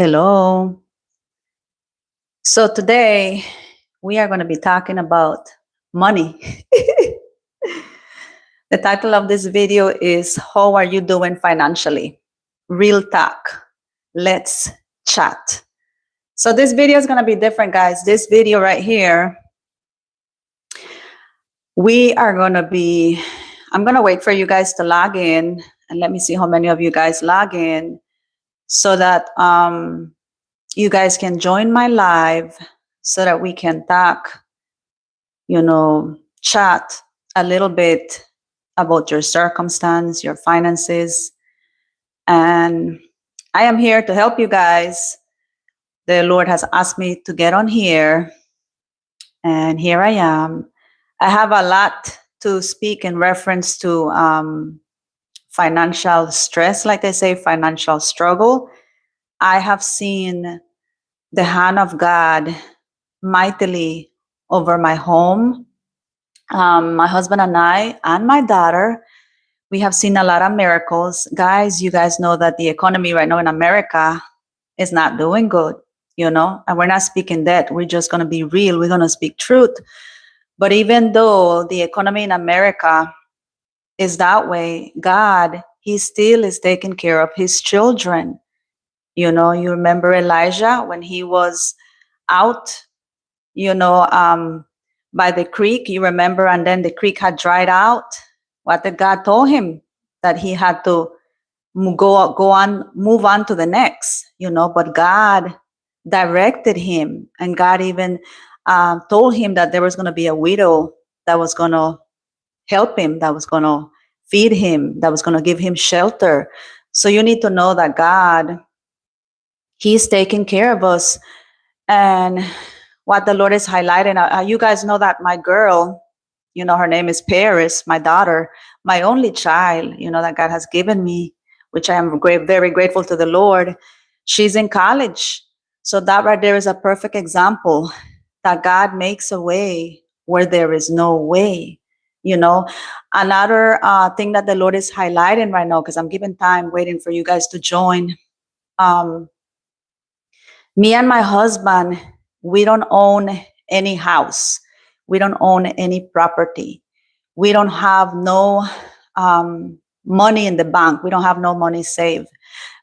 Hello. So today we are going to be talking about money. The title of this video is How Are You Doing Financially? Real talk. Let's chat. So this video is going to be different, guys. This video right here, I'm going to wait for you guys to log in, and let me see how many of you guys log in so that you guys can join my live so that we can talk, chat a little bit about your circumstance, your finances. And I am here to help you guys. The Lord has asked me to get on here, and here I am. I have a lot to speak in reference to financial stress, like they say, financial struggle. I have seen the hand of God mightily over my home. My husband and I and my daughter, we have seen a lot of miracles. Guys, you guys know that the economy right now in America is not doing good, and we're not speaking that. We're just going to be real. We're going to speak truth. But even though the economy in America is that way, God, He still is taking care of His children. You remember Elijah when he was out, you know, um, by the creek, you remember, and then the creek had dried out. What did God told him? That he had to move on to the next, but God directed him, and God even told him that there was going to be a widow that was going to help him, that was going to feed him, that was going to give him shelter. So you need to know that God, He's taking care of us. And what the Lord is highlighting, you guys know that my girl, her name is Paris, my daughter, my only child, that God has given me, which I am very grateful to the Lord. She's in college. So that right there is a perfect example that God makes a way where there is no way. Another thing that the Lord is highlighting right now, because I'm giving time waiting for you guys to join. Me and my husband, we don't own any house. We don't own any property. We don't have no money in the bank. We don't have no money saved.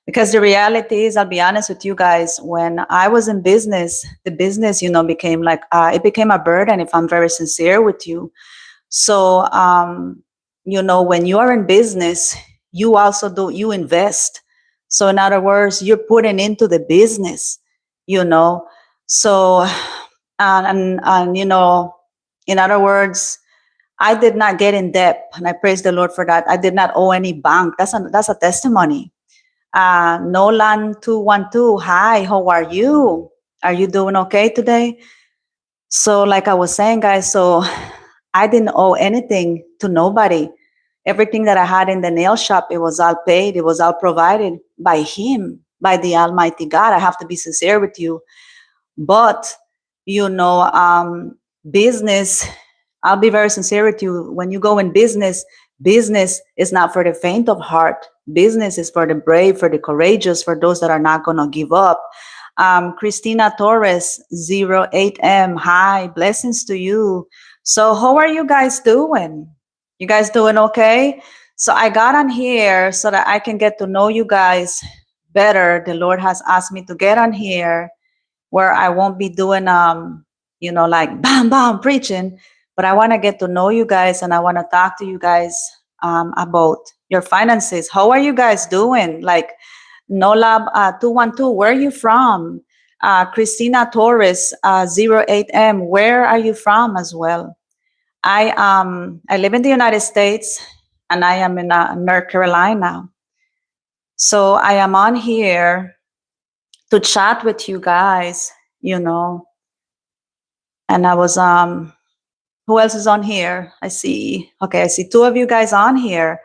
Because the reality is, I'll be honest with you guys, when I was in business, the business, became like, it became a burden, if I'm very sincere with you. So, when you are in business, you invest. So in other words, you're putting into the business, so, and in other words, I did not get in debt, and I praise the Lord for that. I did not owe any bank. That's a testimony. Nolan 212, hi, how are you? Are you doing okay today? So like I was saying, guys, so I didn't owe anything to nobody. Everything that I had in the nail shop, it was all paid. It was all provided by Him, by the Almighty God. I have to be sincere with you. But, business, I'll be very sincere with you. When you go in business, business is not for the faint of heart. Business is for the brave, for the courageous, for those that are not going to give up. Christina Torres, 08M. Hi, blessings to you. So how are you guys doing? You guys doing okay? So I got on here so that I can get to know you guys better. The Lord has asked me to get on here where I won't be doing, like bam, bam, preaching, but I want to get to know you guys, and I want to talk to you guys about your finances. How are you guys doing? Like Nolab 212, where are you from? Christina Torres 08M, where are you from as well? I live in the United States, and I am in North Carolina. So I am on here to chat with you guys, and I was who else is on here? I see two of you guys on here.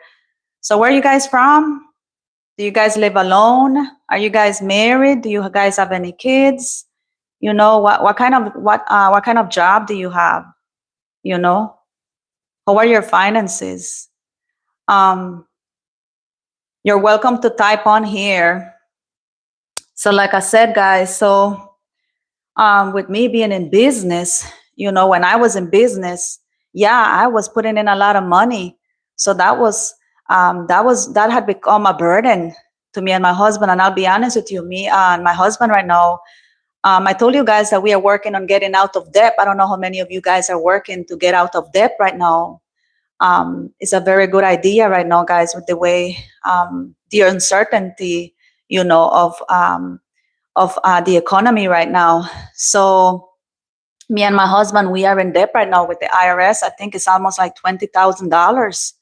So where are you guys from? Do you guys live alone? Are you guys married? Do you guys have any kids? What kind of job do you have? How are your finances? You're welcome to type on here. So like I said, guys, so with me being in business, when I was in business, yeah, I was putting in a lot of money. So that had become a burden to me and my husband. And I'll be honest with you, me and my husband right now, I told you guys that we are working on getting out of debt. I don't know how many of you guys are working to get out of debt right now. It's a very good idea right now, guys, with the way the uncertainty, of the economy right now. So me and my husband, we are in debt right now with the IRS. I think it's almost like $20,000.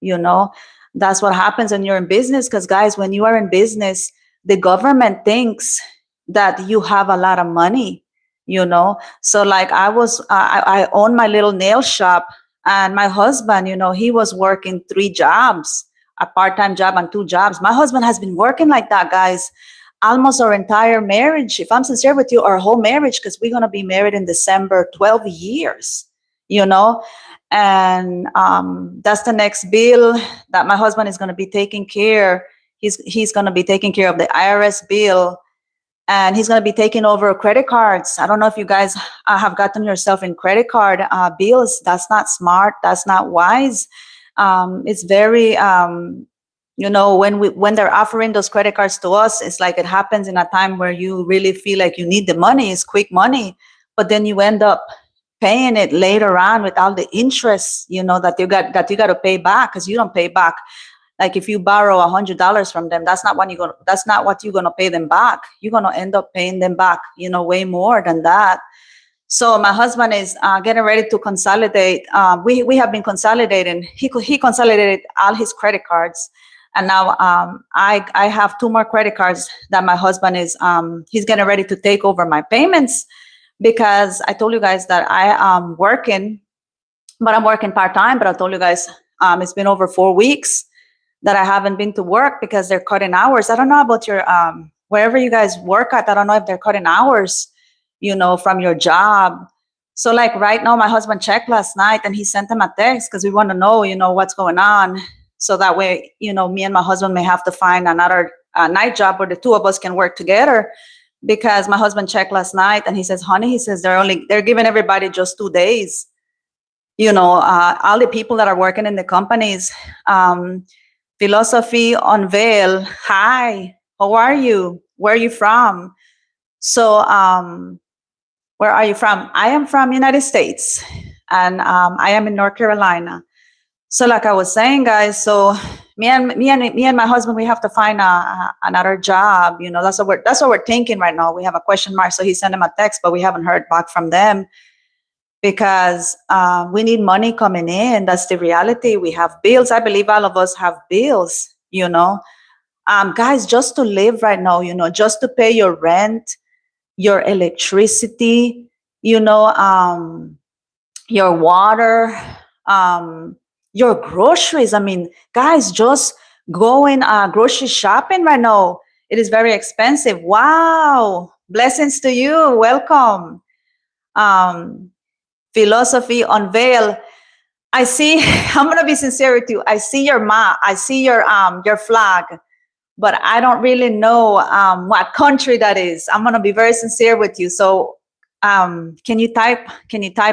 you know that's what happens when you're in business, because guys, when you are in business, the government thinks that you have a lot of money. So like I own my little nail shop, and my husband, he was working 3 jobs, a part-time job and 2 jobs. My husband has been working like that, guys, almost our entire marriage. If I'm sincere with you, our whole marriage, because we're going to be married in December, 12 years. you know and that's the next bill that my husband is going to be taking care. He's going to be taking care of the IRS bill, and he's going to be taking over credit cards. I don't know if you guys have gotten yourself in credit card bills. That's not smart. That's not wise. It's very when they're offering those credit cards to us, it's like it happens in a time where you really feel like you need the money. It's quick money, but then you end up paying it later on with all the interest, that you got to pay back, because you don't pay back. Like if you borrow $100 from them, that's not what you're gonna pay them back. You're gonna end up paying them back, way more than that. So my husband is getting ready to consolidate. We have been consolidating. He consolidated all his credit cards, and now I have 2 more credit cards that my husband is he's getting ready to take over my payments, because I told you guys that I am working, but I'm working part time. But I told you guys it's been over 4 weeks that I haven't been to work because they're cutting hours. I don't know about your wherever you guys work at. I don't know if they're cutting hours, from your job. So like right now, my husband checked last night and he sent him a text because we want to know, what's going on. So that way, me and my husband may have to find another night job where the 2 of us can work together. Because my husband checked last night and he says, honey, he says they're giving everybody just 2 days. All the people that are working in the companies. Philosophy Unveil. Hi, how are you? Where are you from? So, where are you from? I am from United States, and I am in North Carolina. So, like I was saying, guys, so me and my husband, we have to find another job. That's what we're thinking right now. We have a question mark, so he sent him a text, but we haven't heard back from them, because we need money coming in. That's the reality. We have bills. I believe all of us have bills, guys, just to live right now, just to pay your rent, your electricity, your water, your groceries. I mean, guys, just going grocery shopping right now, it is very expensive. Wow. Blessings to you. Welcome. Philosophy Unveil. I see, I'm gonna be sincere with you. I see your I see your flag, but I don't really know what country that is. I'm gonna be very sincere with you. So can you type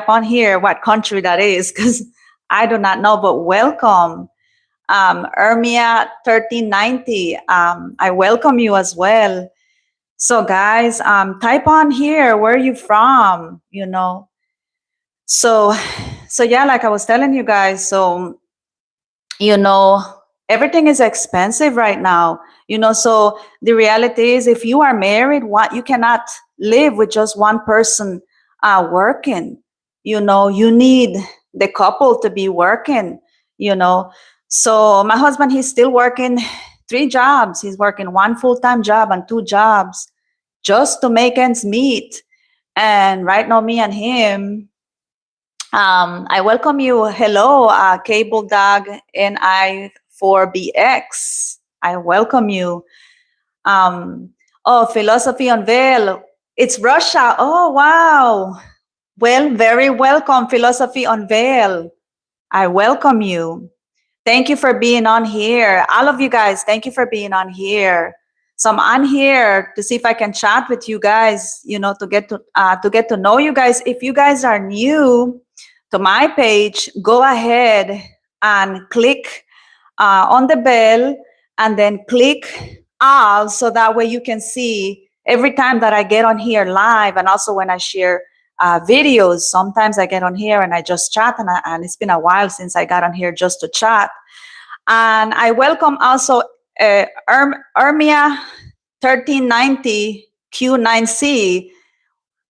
on here what country that is? Because I do not know, but welcome. Ermia 1390. I welcome you as well. So guys, type on here, where are you from? So yeah, like I was telling you guys, so you know everything is expensive right now. So the reality is, if you are married, what you cannot live with just one person working. You need the couple to be working. So my husband, he's still working 3 jobs. He's working 1 full-time job and 2 jobs just to make ends meet. And right now, me and him, I welcome you. Hello, Cable Dog NI4BX. I welcome you. Philosophy Unveil. It's Russia. Oh, wow. Well, very welcome, Philosophy Unveil. I welcome you. Thank you for being on here. All of you guys, thank you for being on here. So I'm on here to see if I can chat with you guys, to get to know you guys. If you guys are new to my page, go ahead and click on the bell, and then click all, so that way you can see every time that I get on here live, and also when I share videos. Sometimes I get on here and I just chat, and it's been a while since I got on here just to chat. And I welcome also Ermia 1390 Q9C.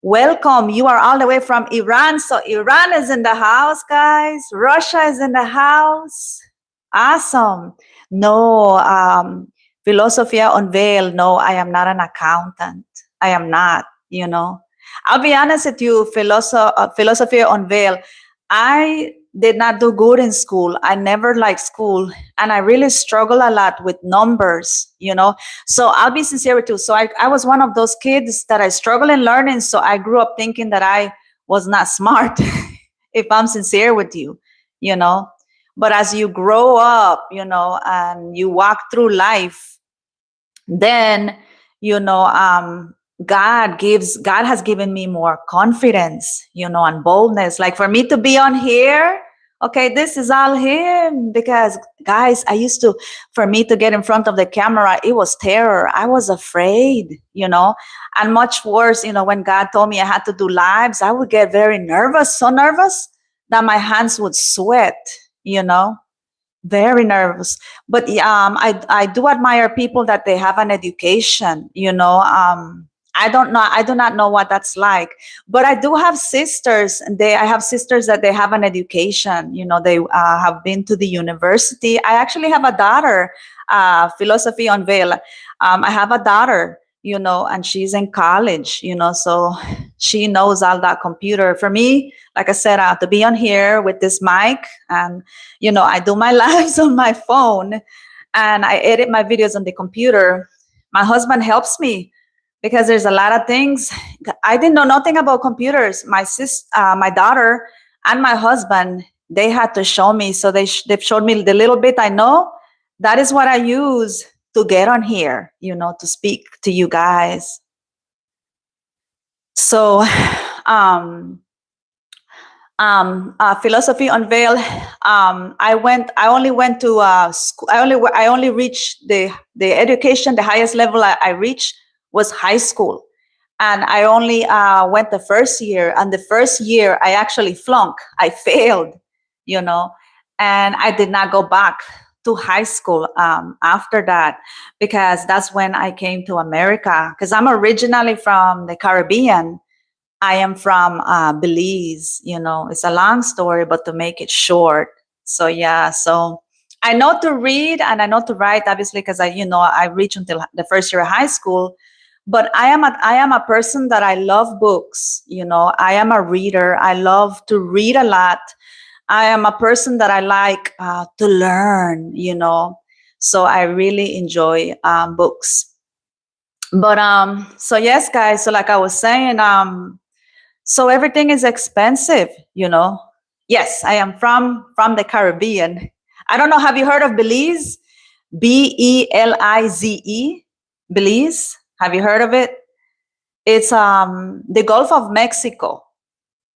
Welcome. You are all the way from Iran. So Iran is in the house, guys. Russia is in the house. Awesome. No, Philosophia Unveil. No, I am not an accountant. I am not, I'll be honest with you, Philosophy Unveil. I did not do good in school. I never liked school. And I really struggle a lot with numbers. So I'll be sincere with you. So I was one of those kids that I struggle in learning. So I grew up thinking that I was not smart, if I'm sincere with you. But as you grow up, and you walk through life, then, God has given me more confidence, and boldness. Like for me to be on here, okay, this is all him. Because guys, for me to get in front of the camera, it was terror. I was afraid, and much worse, when God told me I had to do lives, I would get very nervous, so nervous that my hands would sweat, very nervous. But I do admire people that they have an education. I do not know what that's like, but I do have sisters, and I have sisters that they have an education. They have been to the university. I actually have a daughter, Philosophy Unveil. I have a daughter, and she's in college, so she knows all that computer. For me, like I said, I have to be on here with this mic, and I do my lives on my phone, and I edit my videos on the computer. My husband helps me because there's a lot of things. I didn't know nothing about computers. My daughter and my husband, they had to show me. So they've showed me the little bit I know. That is what I use to get on here, to speak to you guys. So, Philosophy Unveil. I only went to school. I only reached the education. The highest level I reached was high school, and I only went the first year. And the first year, I actually flunked. I failed, and I did not go back to high school after that, because that's when I came to America. Because I'm originally from the Caribbean. I am from Belize. It's a long story, but to make it short. So yeah, so I know to read and I know to write, obviously, because I reached until the first year of high school. But I am a person that I love books. I am a reader. I love to read a lot. I am a person that I like to learn. So I really enjoy books. But so yes, guys. So like I was saying, so everything is expensive, Yes, I am from the Caribbean. I don't know. Have you heard of Belize? Belize. Belize. Have you heard of it? It's the Gulf of Mexico.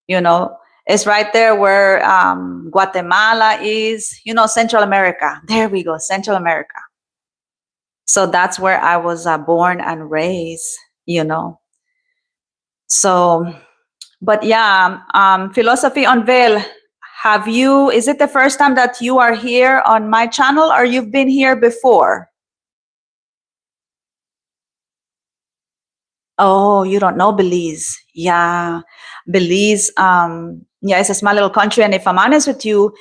It's right there where Guatemala is. Central America. There we go, Central America. So that's where I was born and raised. So. But yeah, Philosophy Unveil, is it the first time that you are here on my channel, or you've been here before? Oh, you don't know Belize. Yeah, Belize, yeah, it's a small little country. And if I'm honest with you,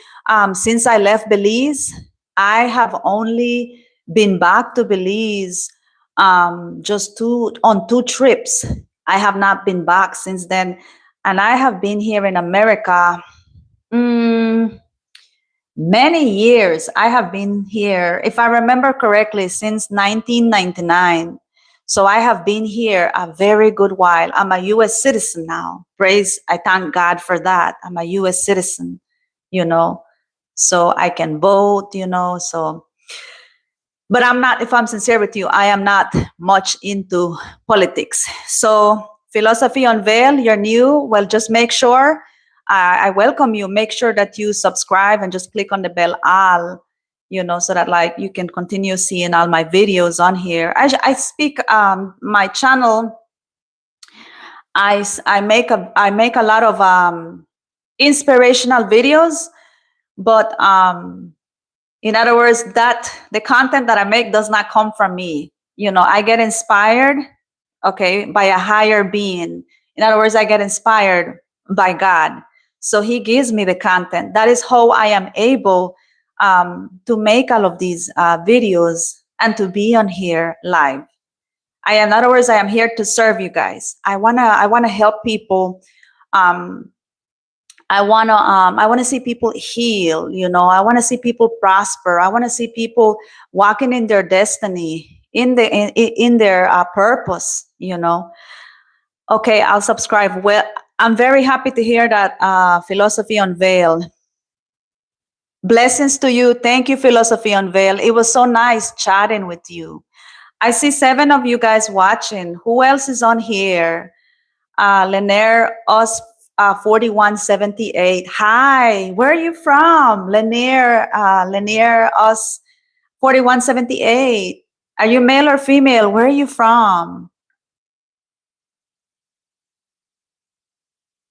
since I left Belize, I have only been back to Belize just on two trips. I have not been back since then. And I have been here in America many years. I have been here, if I remember correctly, since 1999. So I have been here a very good while. I'm a U.S. citizen now. I thank God for that. I'm a U.S. citizen, so I can vote, so But I'm not, if I'm sincere with you, I am not much into politics. So, Philosophy Unveiled, you're new. Well, just make sure, I welcome you. Make sure that you subscribe and just click on the bell all, so that like you can continue seeing all my videos on here. I speak, my channel, I make a lot of inspirational videos, but in other words, that the content that I make does not come from me. I get inspired, okay, by a higher being. In other words, I get inspired by God. So He gives me the content. That is how I am able to make all of these videos and to be on here live. In other words, I am here to serve you guys. I wanna help people. Um, I wanna see people heal. I wanna see people prosper. I wanna see people walking in their destiny, in their purpose. Okay, I'll subscribe. Well, I'm very happy to hear that, Philosophy Unveiled. Blessings to you. Thank you, Philosophy Unveiled. It was so nice chatting with you. I see 7 of you guys watching. Who else is on here? Lanier Us 4178. Hi, where are you from? Lanier Us 4178. Are you male or female? Where are you from?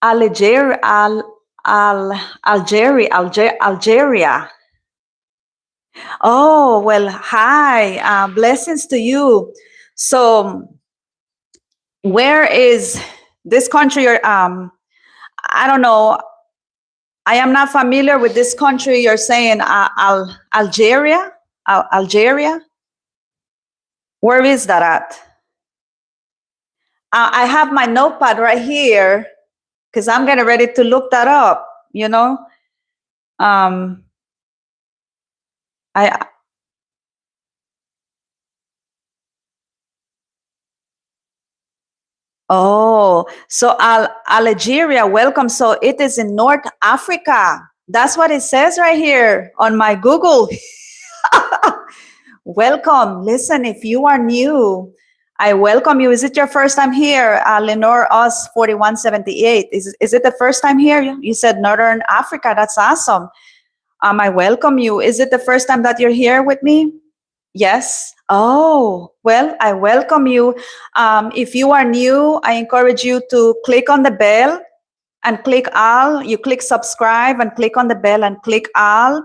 Algeria, Algeria. Oh, well, hi. Blessings to you. So, where is this country? I don't know. I am not familiar with this country. You're saying Algeria? Algeria? Where is that at? I have my notepad right here because I'm getting ready to look that up. Um, I Oh, so Algeria, welcome. So it is in North Africa. That's what it says right here on my Google. Welcome. Listen, if you are new, I welcome you. Is it your first time here? Lenore Us 4178. Is it the first time here? You said Northern Africa. That's awesome. I welcome you. Is it the first time that you're here with me? Yes. Oh, well, I welcome you. If you are new, I encourage you to click on the bell and click all. You click subscribe and click on the bell and click all.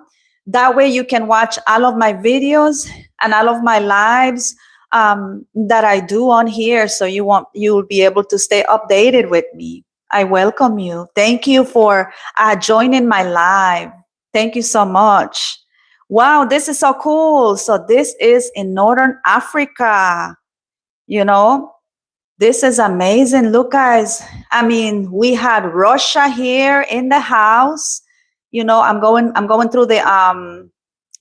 That way you can watch all of my videos and all of my lives that I do on here. So you'll be able to stay updated with me. I welcome you. Thank you for joining my live. Thank you so much. Wow, this is so cool. So this is in Northern Africa. You know, this is amazing. Look, guys. I mean, we had Russia here in the house. I'm going through the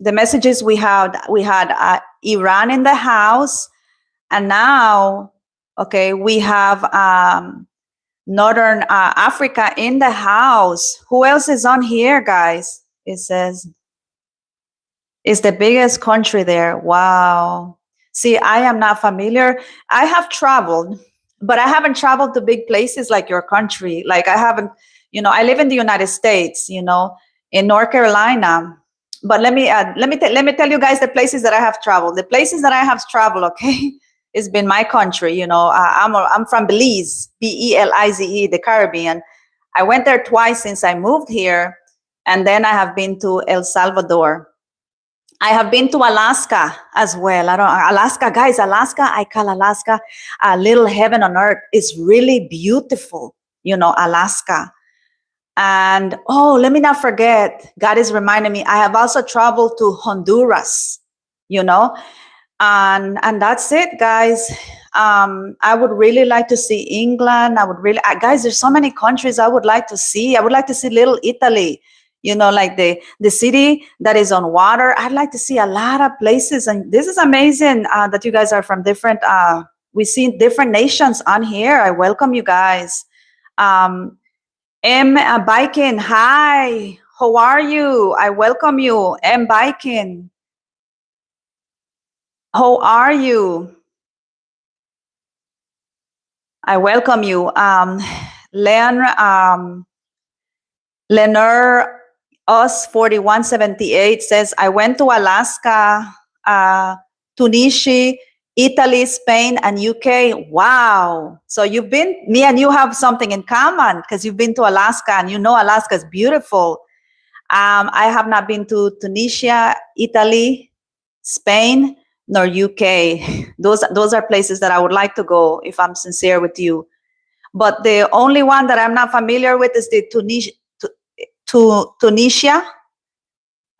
messages we had. We had Iran in the house, and now, okay, we have Northern Africa in the house. Who else is on here, guys? It says it's the biggest country there. Wow. See, I am not familiar. I have traveled, but I haven't traveled to big places like your country. Like I haven't, I live in the United States, in North Carolina. But let me tell you guys the places that I have traveled. The places that I have traveled, okay, it's been my country. I'm from Belize, Belize, the Caribbean. I went there twice since I moved here, and then I have been to El Salvador. I have been to Alaska as well. Alaska, guys, I call Alaska a little heaven on earth. It's really beautiful, Alaska. And let me not forget, God is reminding me, I have also traveled to Honduras, you know, and that's it, guys. I would really like to see England. Guys, there's so many countries I would like to see. I would like to see little Italy, like the city that is on water. I'd like to see a lot of places. And this is amazing that you guys are from different, we see different nations on here. I welcome you guys. M Biking, hi, how are you? I welcome you, M Biking. How are you? I welcome you. Leon, Lenore Us 4178 says, I went to Alaska, Tunisia, Italy, Spain, and UK. Wow. So me and you have something in common because you've been to Alaska and you know Alaska is beautiful. I have not been to Tunisia, Italy, Spain, nor UK. Those are places that I would like to go if I'm sincere with you. But the only one that I'm not familiar with is the Tunisia.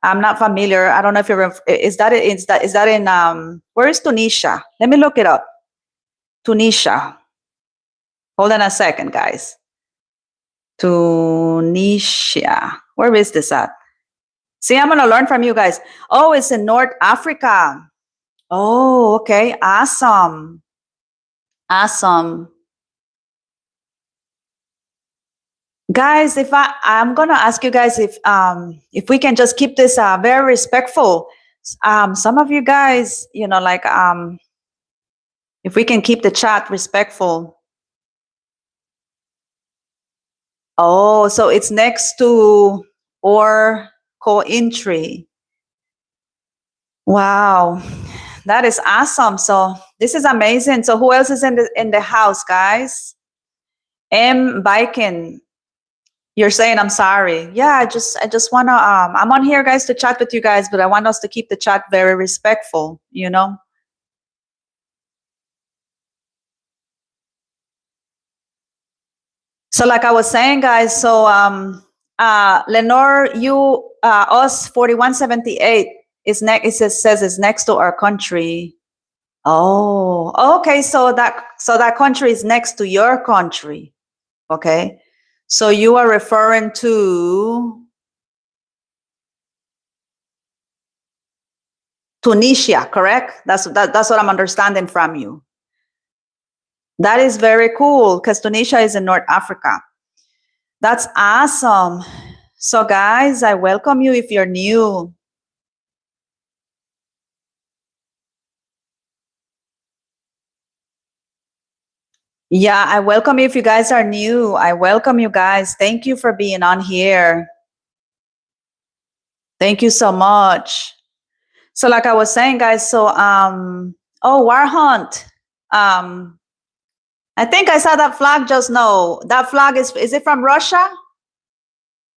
I'm not familiar. I don't know if you're. Is that in where is Tunisia? Let me look it up. Tunisia. Hold on a second, guys. Tunisia. Where is this at? See, I'm gonna learn from you guys. Oh, it's in North Africa. Oh, okay. Awesome. Awesome. Guys, I'm gonna ask you guys if we can just keep this very respectful. Some of you guys, like if we can keep the chat respectful. Oh, so it's next to or co-entry. Wow, that is awesome. So this is amazing. So who else is in the house, guys? M Biken. You're saying I'm sorry. Yeah, I just wanna I'm on here, guys, to chat with you guys, but I want us to keep the chat very respectful, So like I was saying, guys, so Lenore, you us 4178 is next, says it's next to our country. Oh, okay, so that country is next to your country. Okay. So you are referring to Tunisia, correct? That's what I'm understanding from you. That is very cool because Tunisia is in North Africa. That's awesome. So guys, I welcome you if you're new. Yeah, I welcome you if you guys are new. I welcome you guys. Thank you for being on here. Thank you so much. So like I was saying, guys, so War Hunt. I think I saw that flag just now. That flag is it from Russia?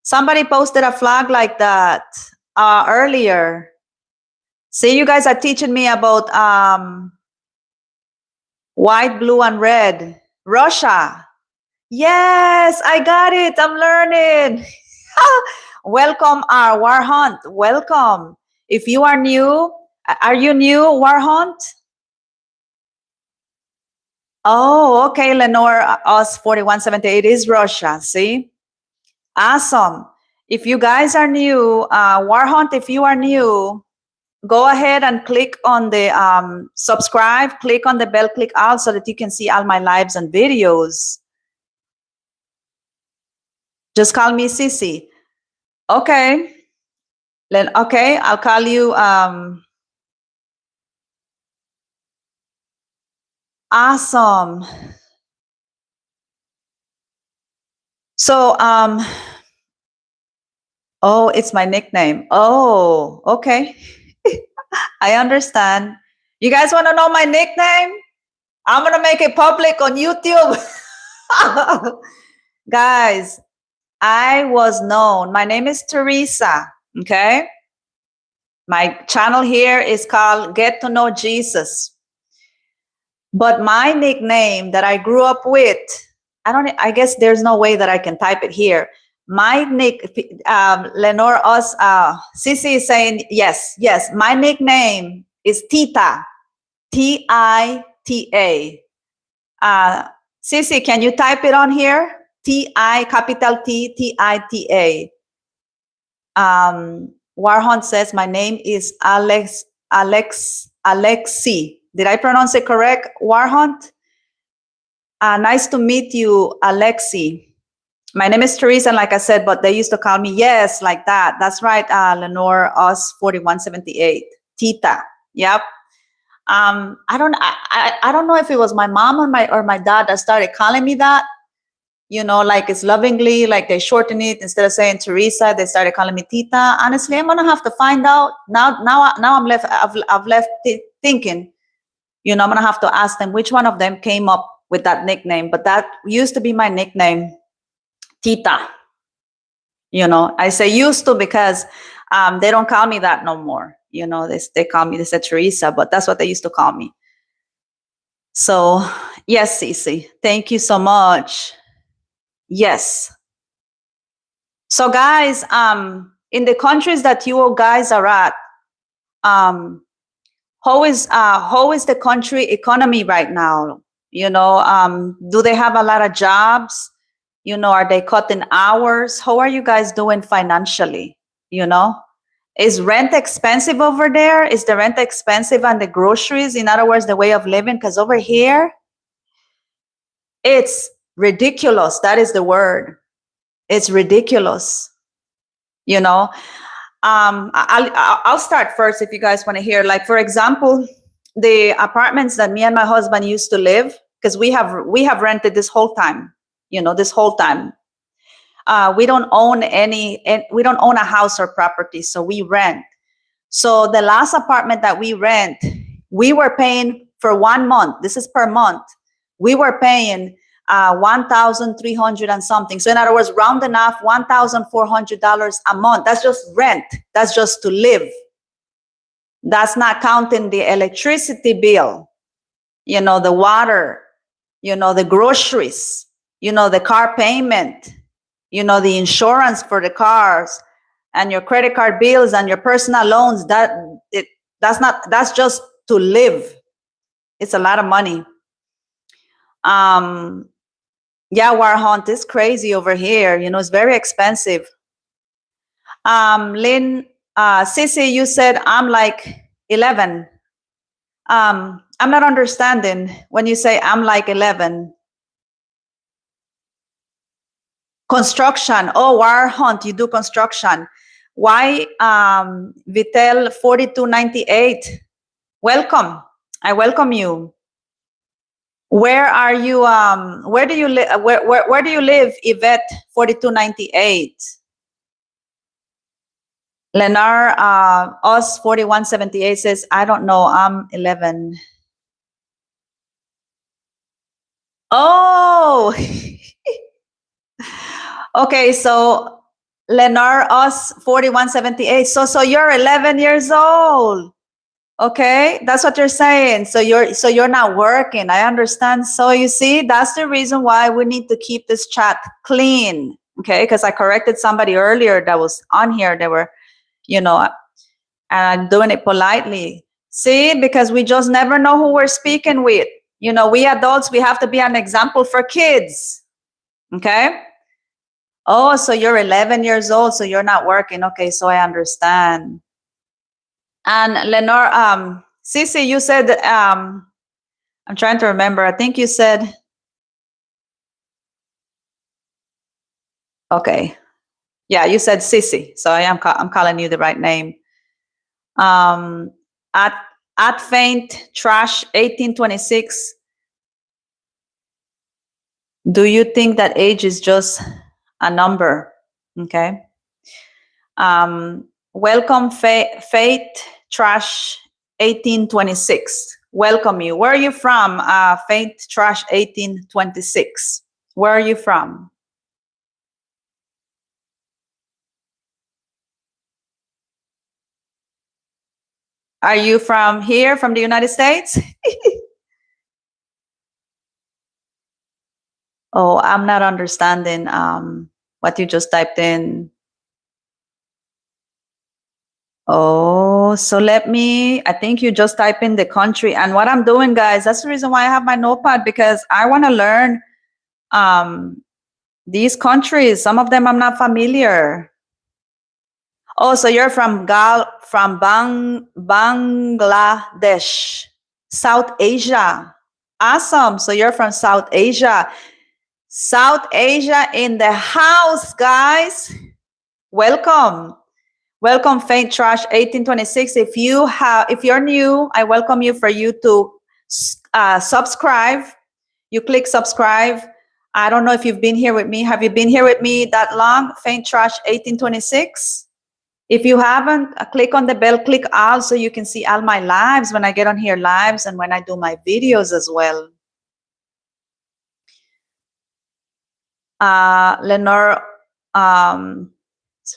Somebody posted a flag like that earlier. See, you guys are teaching me about white, blue, and red. Russia. Yes, I got it. I'm learning. Welcome, our War Hunt. Welcome. If you are new, are you new, War Hunt? Oh, okay, Lenore, us 4178 is Russia. See? Awesome. If you guys are new, War Hunt, if you are new, go ahead and click on the subscribe, click on the bell, click all so that you can see all my lives and videos. Just call me Sissy. Okay. Okay, I'll call you. Awesome. So, oh, it's my nickname. Oh, okay. I understand. You guys want to know my nickname? I'm going to make it public on YouTube. Guys, I was known. My name is Teresa. Okay. My channel here is called Get to Know Jesus. But my nickname that I grew up with, I guess there's no way that I can type it here. My Lenore Us, Sissy is saying, yes. My nickname is Tita, Tita. Sissy, can you type it on here? T-I, capital T, Tita. Warhunt says, my name is Alexi. Did I pronounce it correct, Warhunt? Nice to meet you, Alexi. My name is Teresa, and like I said, but they used to call me, yes, like that. That's right, Lenore, us 4178. Tita. Yep. I don't know if it was my mom or my dad that started calling me that. Like it's lovingly, like they shorten it instead of saying Teresa, they started calling me Tita. Honestly, I'm gonna have to find out now. I've left thinking. I'm gonna have to ask them which one of them came up with that nickname. But that used to be my nickname, Tita. I say used to because they don't call me that no more. They call me, they said Teresa, but that's what they used to call me. So yes, Cece, thank you so much. Yes. So guys, in the countries that you guys are at, how is the country economy right now? Do they have a lot of jobs? Are they cutting hours? How are you guys doing financially? Is rent expensive over there? Is the rent expensive and the groceries? In other words, the way of living? Because over here, it's ridiculous. That is the word. It's ridiculous. I'll start first if you guys want to hear. Like, for example, the apartments that me and my husband used to live, because we have rented this whole time. This whole time. We don't own we don't own a house or property, so we rent. So the last apartment that we rent, we were paying for 1 month. This is per month. We were paying 1,300 and something. So in other words, rounding off $1,400 a month. That's just rent. That's just to live. That's not counting the electricity bill, the water, the groceries, the car payment, the insurance for the cars and your credit card bills and your personal loans. That's just to live. It's a lot of money. Yeah, War Hunt is crazy over here. It's very expensive. Lynn, Sissy, you said I'm like 11. I'm not understanding when you say I'm like 11. Construction. Oh, War Hunt, you do construction. Why, Vitel 4298? Welcome. I welcome you. Where are you? Where do you live? Where do you live, Yvette 4298? Lenar, us 4178 says, I don't know. I'm 11. Oh, okay. So Lenar, us 4178. So you're 11 years old. Okay, that's what you're saying. So you're not working. I understand. So you see, that's the reason why we need to keep this chat clean. Okay, because I corrected somebody earlier that was on here. They were, and I'm doing it politely. See, because we just never know who we're speaking with. We adults, we have to be an example for kids. Okay. Oh, so you're 11 years old, so you're not working. Okay, so I understand. And Lenore, Cece, you said, I'm trying to remember. I think you said, okay. Yeah, you said Cece. So I'm calling you the right name. At Faint Trash 1826. Do you think that age is just a number? Okay. Welcome, Fate Trash 1826. Welcome you. Where are you from, Fate Trash 1826? Where are you from? Are you from here, from the United States? Oh, I'm not understanding what you just typed in. Oh, so I think you just type in the country. And what I'm doing, guys, that's the reason why I have my notepad, because I want to learn these countries. Some of them I'm not familiar. Oh, so you're from Bangladesh, South Asia. Awesome. So you're from South Asia. South Asia in the house, guys. Welcome. Welcome, Faint Trash 1826. If you're new, I welcome you for you to subscribe. You click subscribe. I don't know if you've been here with me. Have you been here with me that long? Faint Trash 1826. If you haven't, click on the bell, click all so you can see all my lives when I get on here lives and when I do my videos as well. Lenore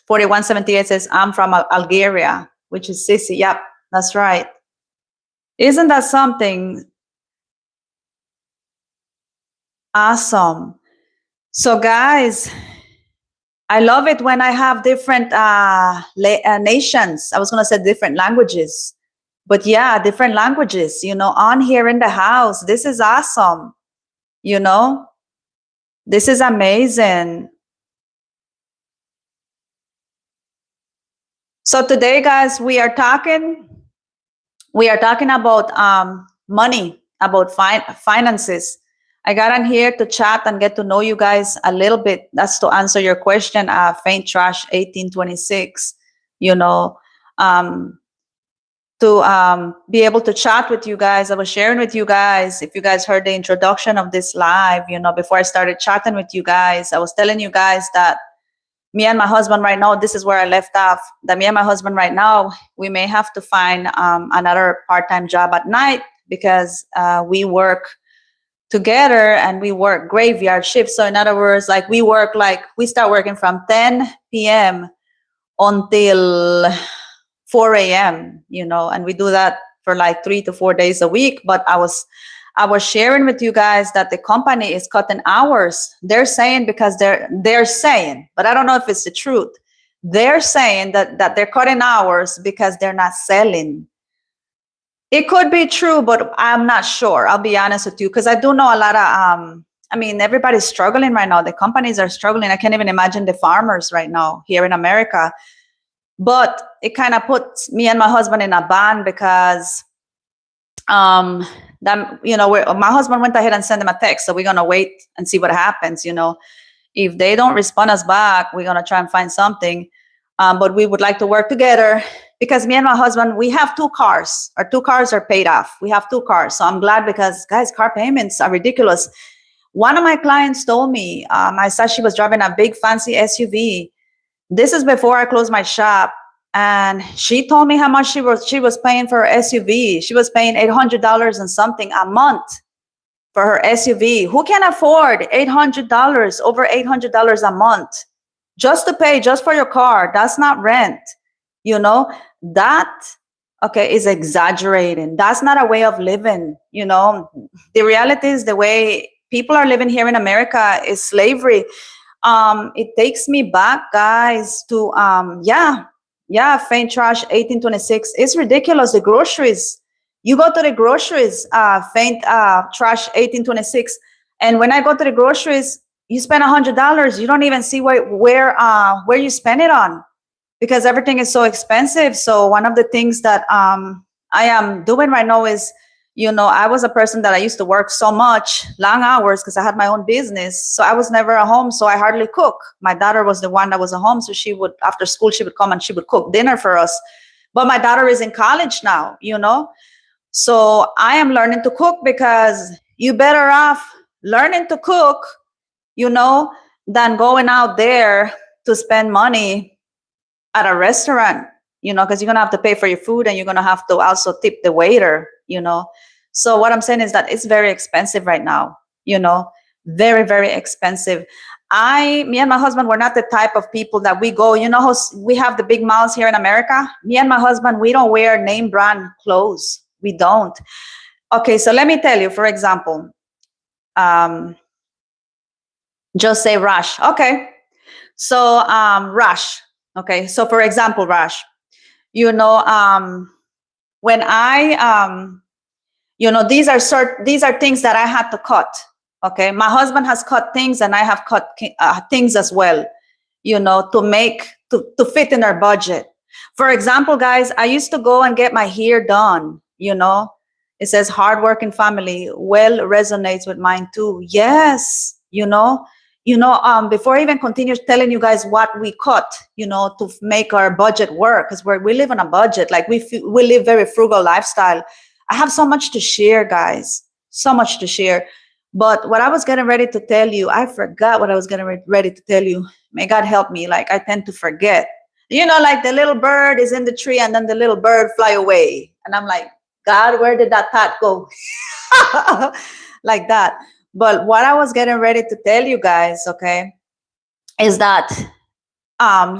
4178 says, I'm from Algeria, which is Sissy. Yep, that's right. Isn't that something? Awesome. So guys, I love it when I have different nations. I was going to say different languages. But yeah, different languages, on here in the house. This is awesome. This is amazing. So today, guys, we are talking about money, about finances. I got on here to chat and get to know you guys a little bit. That's to answer your question, Faint Trash 1826, to be able to chat with you guys. I was sharing with you guys, if you guys heard the introduction of this live, before I started chatting with you guys, I was telling you guys that me and my husband right now, this is where I left off, that me and my husband right now, we may have to find another part-time job at night because we work together and we work graveyard shifts. So in other words, we start working from 10 p.m. until 4 a.m., and we do that for like 3 to 4 days a week. But I was sharing with you guys that the company is cutting hours. They're saying, because they're saying, but I don't know if it's the truth. They're saying that they're cutting hours because they're not selling. It could be true, but I'm not sure. I'll be honest with you, because I do know a lot of, everybody's struggling right now. The companies are struggling. I can't even imagine the farmers right now here in America. But it kind of puts me and my husband in a bond because, my husband went ahead and sent them a text. So we're going to wait and see what happens. If they don't respond us back, we're going to try and find something. But we would like to work together because me and my husband, we have 2 cars. Our 2 cars are paid off. We have 2 cars. So I'm glad because, guys, car payments are ridiculous. One of my clients told me, I saw she was driving a big fancy SUV. This is before I closed my shop. And she told me how much she was paying for her SUV. She was paying $800 and something a month for her SUV. Who can afford $800, over $800 a month just to pay just for your car? That's not rent. That, okay, is exaggerating. That's not a way of living. The reality is the way people are living here in America is slavery. It takes me back, guys, to, Faint Trash 1826. It's ridiculous. The groceries. You go to the groceries, Faint Trash 1826. And when I go to the groceries, you spend $100. You don't even see where you spend it on because everything is so expensive. So one of the things that I am doing right now is, I was a person that I used to work so much, long hours, because I had my own business. So I was never at home, so I hardly cook. My daughter was the one that was at home, so she would, after school, she would come and she would cook dinner for us. But my daughter is in college now, So I am learning to cook because you better off learning to cook, than going out there to spend money at a restaurant, because you're going to have to pay for your food and you're going to have to also tip the waiter, So what I'm saying is that it's very expensive right now, very, very expensive. Me and my husband, we're not the type of people that we go, how we have the big malls here in America. Me and my husband, we don't wear name brand clothes. We don't. Okay, so let me tell you, for example, just say Rush. Okay. So Rush. Okay. So for example, Rush, when I these are things that I had to cut. Okay. My husband has cut things and I have cut things as well, to fit in our budget. For example, guys, I used to go and get my hair done, It says hardworking family. Well, resonates with mine too. Yes, before I even continue telling you guys what we cut, to make our budget work, because we live on a budget, like we live very frugal lifestyle. I have so much to share, guys, so much to share. But what I was getting ready to tell you, I forgot what I was getting ready to tell you. May God help me. Like, I tend to forget. Like the little bird is in the tree and then the little bird fly away. And I'm like, God, where did that thought go? Like that. But what I was getting ready to tell you guys, okay, is that,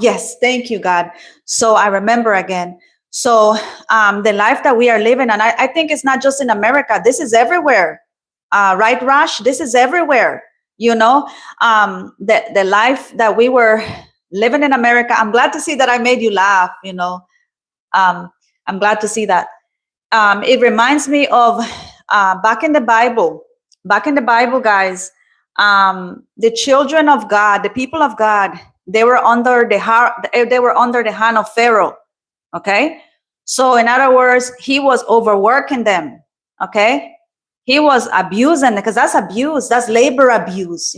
yes, thank you, God. So I remember again. So the life that we are living, and I think it's not just in America, this is everywhere. Right, Rash? This is everywhere. The life that we were living in America. I'm glad to see that I made you laugh. I'm glad to see that. It reminds me of back in the Bible. Back in the Bible, guys, the children of God, the people of God, they were under the hand of Pharaoh. Okay, so in other words, he was overworking them. Okay, he was abusing, because that's abuse, that's labor abuse.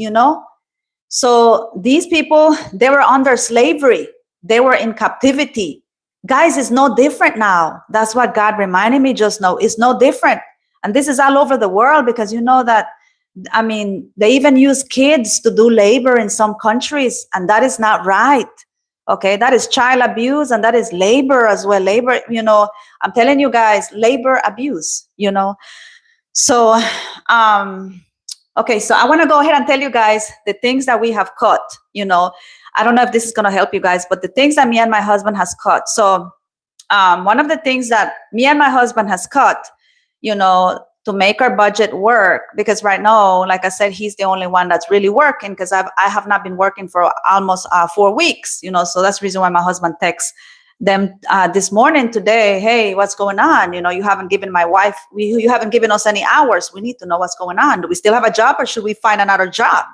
So these people, they were under slavery, they were in captivity. Guys, it's no different now. That's what God reminded me just now. It's no different. And this is all over the world, because that, they even use kids to do labor in some countries, and that is not right. Okay, that is child abuse, and that is labor as well. Labor, I'm telling you guys, labor abuse, So, okay, so I want to go ahead and tell you guys the things that we have cut. I don't know if this is going to help you guys, but the things that me and my husband has cut. So, one of the things that me and my husband has cut, to make our budget work, because right now, like I said, he's the only one that's really working, because I have not been working for almost 4 weeks, so that's the reason why my husband texts them this morning today. Hey, what's going on? You haven't given my wife, you haven't given us any hours. We need to know what's going on. Do we still have a job, or should we find another job?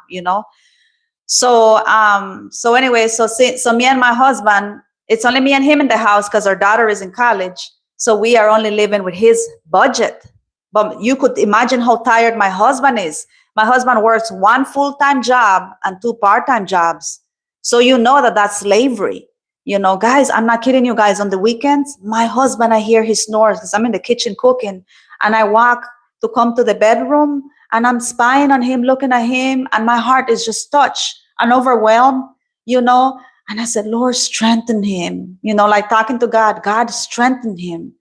So anyway, so me and my husband, it's only me and him in the house, because our daughter is in college. So we are only living with his budget. But you could imagine how tired my husband is. My husband works 1 full-time job and 2 part-time jobs. So that's slavery. Guys, I'm not kidding you guys. On the weekends, my husband, I hear he snores, because I'm in the kitchen cooking, and I walk to come to the bedroom, and I'm spying on him, looking at him, and my heart is just touched and overwhelmed, And I said, Lord, strengthen him, like talking to God. God, strengthen him,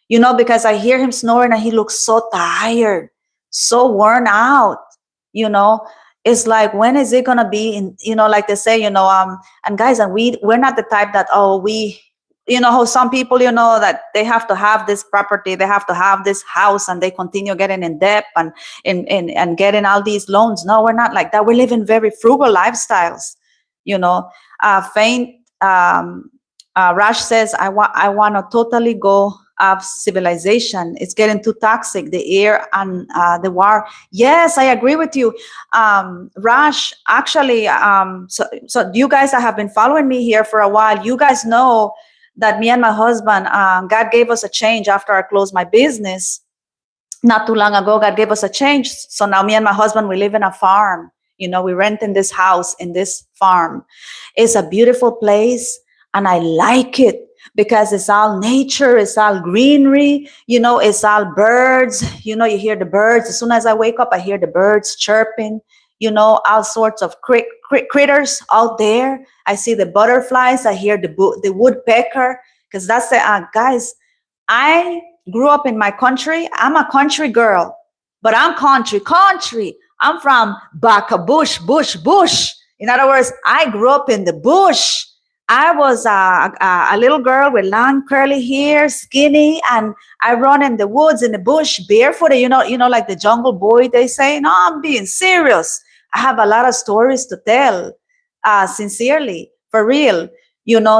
because I hear him snoring, and he looks so tired, so worn out, It's like, when is it gonna be in, like they say, and guys, and we're not the type that, how some people, that they have to have this property, they have to have this house, and they continue getting in debt and getting all these loans. No, we're not like that. We're living very frugal lifestyles, Rash says, I want to totally go of civilization. It's getting too toxic, the air and the war. Yes, I agree with you. Rash, actually, so you guys that have been following me here for a while, you guys know that me and my husband, God gave us a change after I closed my business. Not too long ago, God gave us a change. So now me and my husband, we live in a farm. We rent in this house, in this farm. It's a beautiful place, and I like it, because it's all nature, it's all greenery, it's all birds, you hear the birds. As soon as I wake up, I hear the birds chirping, all sorts of critters out there. I see the butterflies, I hear the woodpecker, because that's the, guys, I grew up in my country. I'm a country girl, but I'm country. I'm from Baka bush. In other words, I grew up in the bush. I was a little girl with long curly hair, skinny, and I run in the woods, in the bush, barefooted, like the jungle boy, they say. No, I'm being serious. I have a lot of stories to tell, sincerely, for real,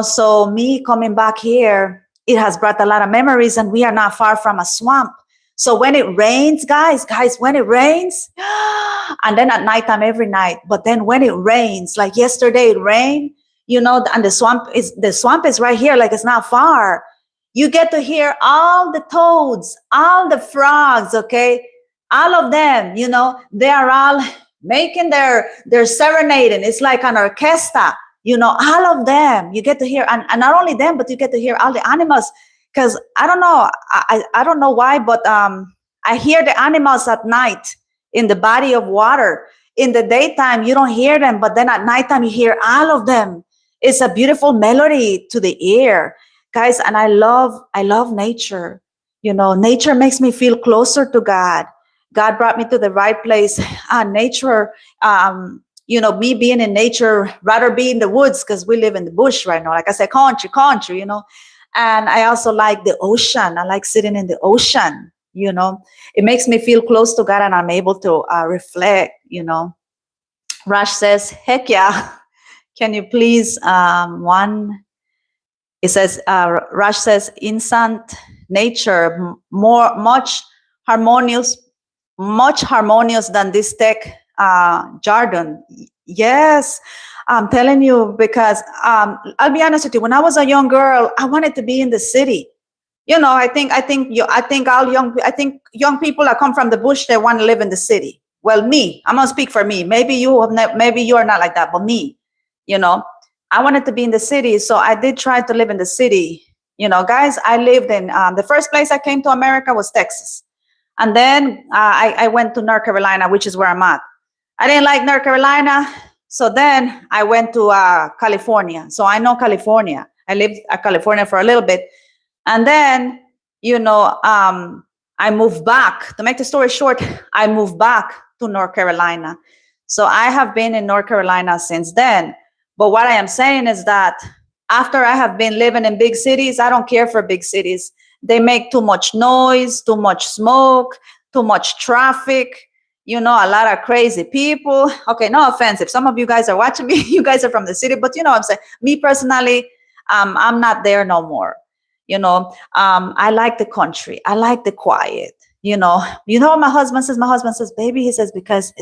so me coming back here, it has brought a lot of memories, and we are not far from a swamp. So when it rains, guys, when it rains, and then at nighttime, every night, but then when it rains, like yesterday it rained, and the swamp is right here, like it's not far. You get to hear all the toads, all the frogs, okay? All of them, they are all making their serenading. It's like an orchestra, all of them. You get to hear, and not only them, but you get to hear all the animals. Because I don't know, I don't know why, but I hear the animals at night in the body of water. In the daytime, you don't hear them, but then at nighttime, you hear all of them. It's a beautiful melody to the ear, guys. And I love nature. Nature makes me feel closer to God. God brought me to the right place. Nature, me being in nature, rather be in the woods because we live in the bush right now. Like I said, country. And I also like the ocean. I like sitting in the ocean. It makes me feel close to God and I'm able to reflect. Rash says, heck yeah. Can you please, it says, Rash says, instant nature, harmonious, much harmonious than this tech jargon. Yes, I'm telling you, because I'll be honest with you. When I was a young girl, I wanted to be in the city. I think young people that come from the bush, they want to live in the city. Well, me, I'm gonna speak for me. Maybe maybe you are not like that, but me, you know, I wanted to be in the city, so I did try to live in the city. Guys, I lived in the first place I came to America was Texas, and then I went to North Carolina, which is where I'm at. I didn't like North Carolina, so then I went to California. So I know California. I lived in California for a little bit, and then I moved back. To make the story short, I moved back to North Carolina. So I have been in North Carolina since then. But what I am saying is that after I have been living in big cities, I don't care for big cities. They make too much noise, too much smoke, too much traffic, a lot of crazy people. Okay, no offense. If some of you guys are watching me, you guys are from the city, but what I'm saying, me personally, I'm not there no more. I like the country. I like the quiet. What my husband says? My husband says, baby, he says, because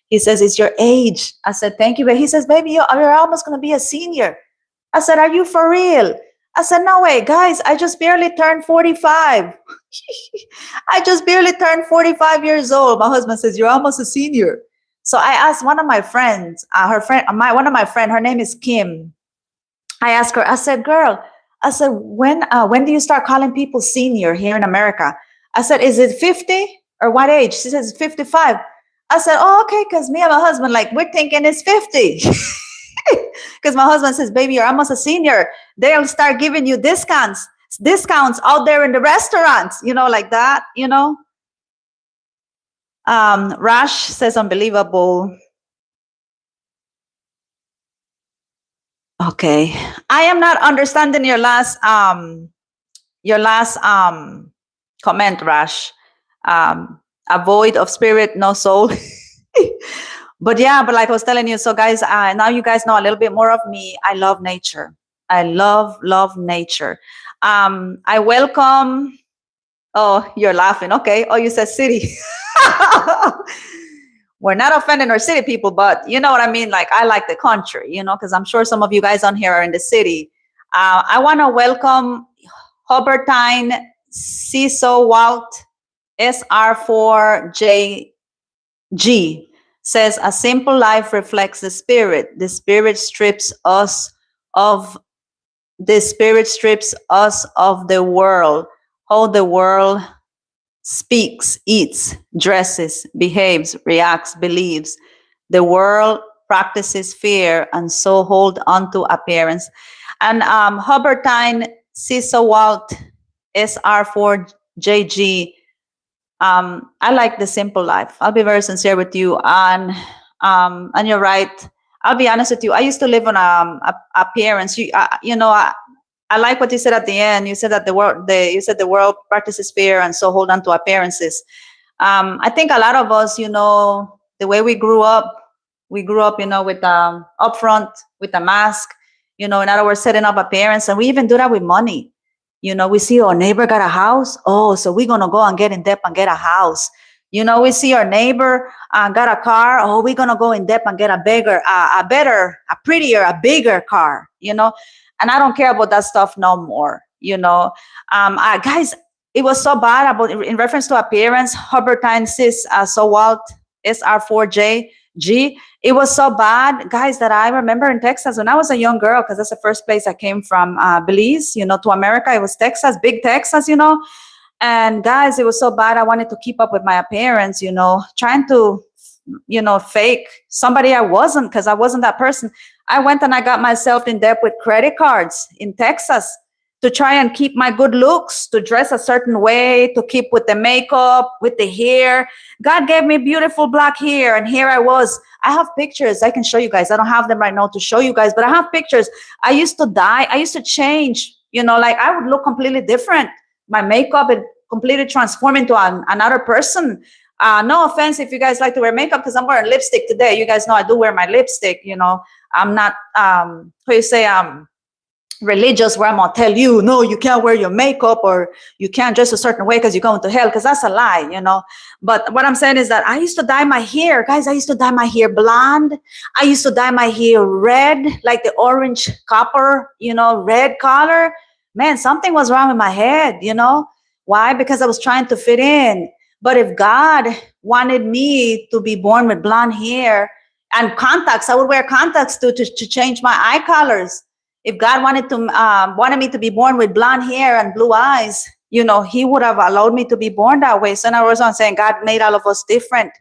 he says, it's your age. I said, thank you. But he says, baby, you're almost going to be a senior. I said, are you for real? I said, no way, guys, I just barely turned 45. I just barely turned 45 years old. My husband says, you're almost a senior. So I asked one of my friends, one of my friend, her name is Kim. I asked her, I said, girl, I said, when do you start calling people senior here in America? I said, is it 50 or what age? She says 55. I said, oh, okay, because me and my husband, we're thinking it's 50. Because my husband says, baby, you're almost a senior. They'll start giving you discounts out there in the restaurants, like that, Rash says, unbelievable. Okay. I am not understanding your last comment, Rash. A void of spirit, no soul. But like I was telling you, so guys, now you guys know a little bit more of me. I love nature. I love nature. I welcome. Oh, you're laughing. Okay. Oh, you said city. We're not offending our city people, but you know what I mean? I like the country, because I'm sure some of you guys on here are in the city. I want to welcome Hubertine Ciso Walt SR4JG says, a simple life reflects the spirit. The spirit strips us of the world. How the world speaks, eats, dresses, behaves, reacts, believes. The world practices fear and so hold on to appearance. And Hubertine Ciso Walt SR4JG, I like the simple life. I'll be very sincere with you. And you're right. I'll be honest with you. I used to live on appearance. I like what you said at the end. You said that the world practices fear and so hold on to appearances. I think a lot of us, the way we grew up, with upfront with a mask, in other words, setting up appearance. And we even do that with money. We see our neighbor got a house. Oh, so we're going to go and get in debt and get a house. We see our neighbor got a car. Oh, we're going to go in debt and get a better, a prettier, a bigger car, And I don't care about that stuff no more, guys, it was so bad about in reference to appearance. Hubertine says, so Walt SR4JG. It was so bad, guys, that I remember in Texas when I was a young girl, because that's the first place I came from, Belize, to America. It was Texas, big Texas. And guys, it was so bad. I wanted to keep up with my appearance, trying to, fake somebody I wasn't, because I wasn't that person. I went and I got myself in debt with credit cards in Texas to try and keep my good looks, to dress a certain way, to keep with the makeup, with the hair. God gave me beautiful black hair, and here I was. I have pictures I can show you guys. I don't have them right now to show you guys, but I have pictures. I used to dye. I used to change, like I would look completely different. My makeup had completely transformed into another person. No offense if you guys like to wear makeup, because I'm wearing lipstick today. You guys know I do wear my lipstick. I'm not, religious, where I'm gonna tell you, no, you can't wear your makeup or you can't dress a certain way because you're going to hell, because that's a lie. But what I'm saying is that I used to dye my hair, guys. I used to dye my hair blonde. I used to dye my hair red, like the orange copper, red color. Man, something was wrong with my head. Why? Because I was trying to fit in. But if God wanted me to be born with blonde hair and contacts, I would wear contacts to change my eye colors. If God wanted me to be born with blonde hair and blue eyes, he would have allowed me to be born that way. So in other words, I'm saying God made all of us different.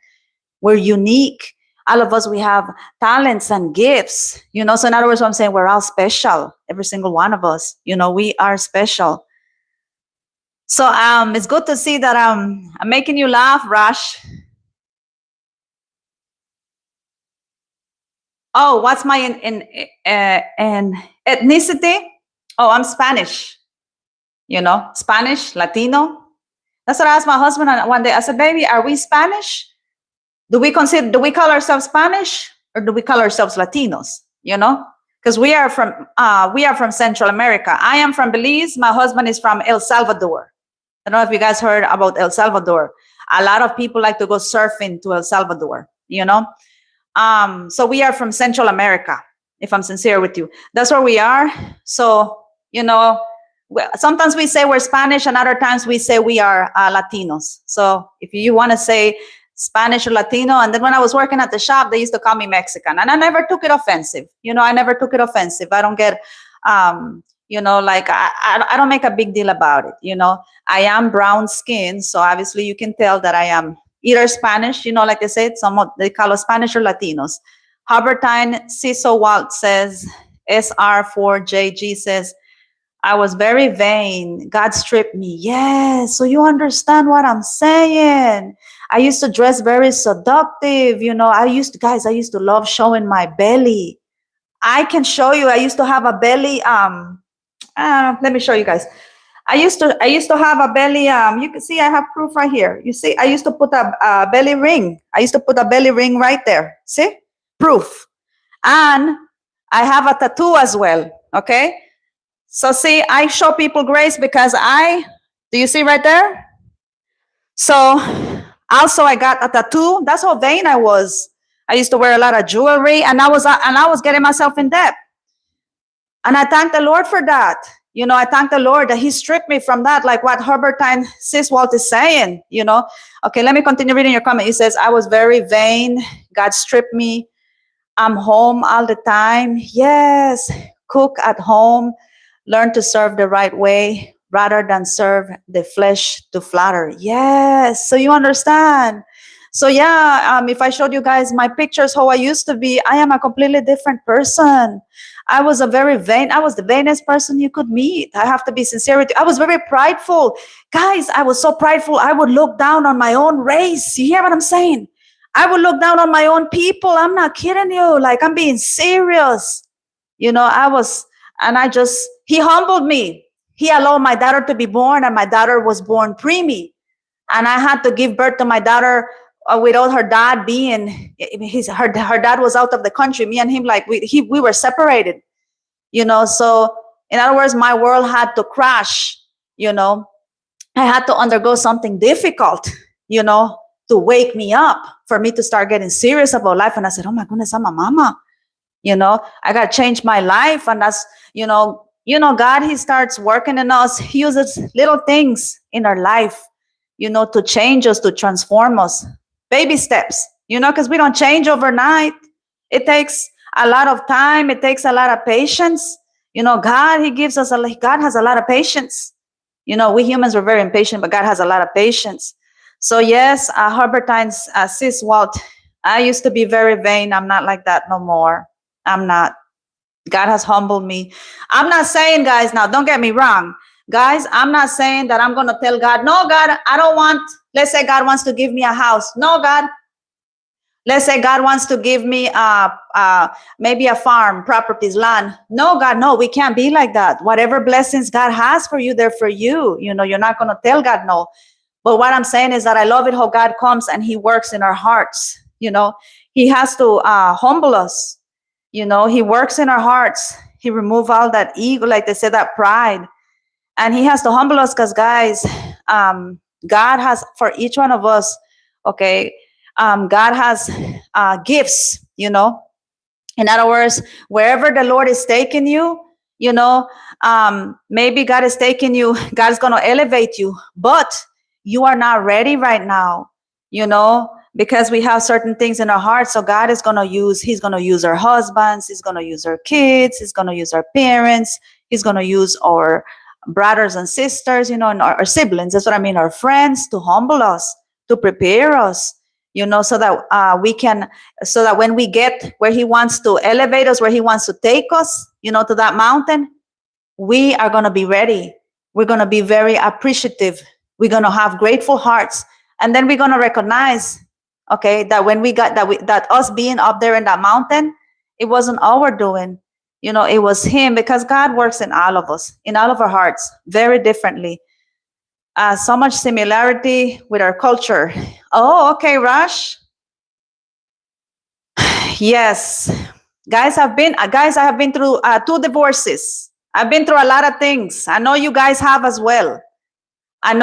We're unique. All of us, we have talents and gifts, So in other words, I'm saying we're all special. Every single one of us, we are special. So it's good to see that I'm making you laugh, Rush. Oh, what's my in ethnicity? Oh, I'm Spanish. Spanish, Latino. That's what I asked my husband one day. I said, baby, are we Spanish? Do we call ourselves Spanish, or do we call ourselves Latinos? Because we are from Central America. I am from Belize. My husband is from El Salvador. I don't know if you guys heard about El Salvador. A lot of people like to go surfing to El Salvador, So we are from Central America, if I'm sincere with you. That's where we are. So, sometimes we say we're Spanish, and other times we say we are Latinos. So if you want to say Spanish or Latino, and then when I was working at the shop, they used to call me Mexican, and I never took it offensive. I never took it offensive. I don't get, I don't make a big deal about it. I am brown skin, so obviously you can tell that I am either Spanish, like they said, they call us Spanish or Latinos. Hubertine Ciso Walt says, SR4JG says, I was very vain. God stripped me. Yes. So you understand what I'm saying. I used to dress very seductive. I used to love showing my belly. I can show you. I used to have a belly. Let me show you guys. I used to have a belly. You can see I have proof right here. You see, I used to put a belly ring. I used to put a belly ring right there. See, proof. And I have a tattoo as well. Okay. So see, I show people grace because do you see right there? So also I got a tattoo. That's how vain I was. I used to wear a lot of jewelry, and I was getting myself in debt. And I thank the Lord for that. I thank the Lord that he stripped me from that, like what Hubertine Siswalt is saying, Okay, let me continue reading your comment. He says, I was very vain. God stripped me. I'm home all the time. Yes, cook at home. Learn to serve the right way rather than serve the flesh to flatter. Yes, so you understand. So yeah, if I showed you guys my pictures, how I used to be, I am a completely different person. I was the vainest person you could meet. I have to be sincere with you. I was very prideful. Guys, I was so prideful. I would look down on my own race. You hear what I'm saying? I would look down on my own people. I'm not kidding you. Like, I'm being serious. He humbled me. He allowed my daughter to be born, and my daughter was born preemie. And I had to give birth to my daughter without her dad being, her dad was out of the country. Me and him, like we were separated, So in other words, my world had to crash, I had to undergo something difficult, to wake me up, for me to start getting serious about life. And I said, oh my goodness, I'm a mama. I got to change my life. And that's, God, he starts working in us. He uses little things in our life, to change us, to transform us. Baby steps. because we don't change overnight. It takes a lot of time. It takes a lot of patience. God, He gives us God has a lot of patience. We humans are very impatient, but God has a lot of patience. So yes, Herbert Hines, sis Walt, I used to be very vain. I'm not like that no more. I'm not. God has humbled me. I'm not saying, guys, now don't get me wrong. Guys, I'm not saying that I'm going to tell God, no, God, I don't want, let's say God wants to give me a house. No, God, let's say God wants to give me maybe a farm, properties, land. No, God, no, we can't be like that. Whatever blessings God has for you, they're for you. You're not going to tell God no. But what I'm saying is that I love it how God comes and He works in our hearts. He has to humble us. He works in our hearts. He removes all that ego, like they said, that pride. And He has to humble us because, guys, God has for each one of us, okay, God has gifts. In other words, wherever the Lord is taking you, maybe God is taking you, God's going to elevate you, but you are not ready right now, because we have certain things in our hearts. So God is going to He's going to use our husbands, He's going to use our kids, He's going to use our parents, He's going to use our brothers and sisters, and our siblings. That's what I mean, our friends, to humble us, to prepare us, so that we can, so that when we get where He wants to elevate us, where He wants to take us, to that mountain, we are going to be ready. We're going to be very appreciative. We're going to have grateful hearts. And then we're going to recognize, okay, that when we got that us being up there in that mountain, it wasn't our doing. It was Him, because God works in all of us, in all of our hearts, very differently. So much similarity with our culture. Oh, okay, Rush. Yes, guys, I have been through 2 divorces. I've been through a lot of things. I know you guys have as well. And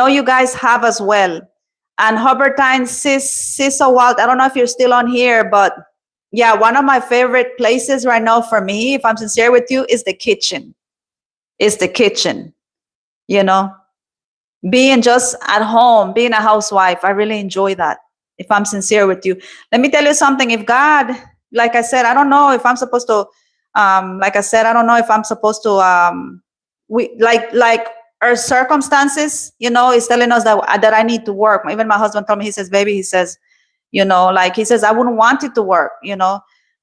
Hubertine, Sis Walt, I don't know if you're still on here, but yeah, one of my favorite places right now for me, if I'm sincere with you, is the kitchen. It's the kitchen. Being just at home, being a housewife, I really enjoy that. If I'm sincere with you, let me tell you something. If God, like I said, I don't know if I'm supposed to, I don't know if I'm supposed to, we like our circumstances, is telling us that I need to work. Even my husband told me, he says, baby, he says, he says, I wouldn't want it to work,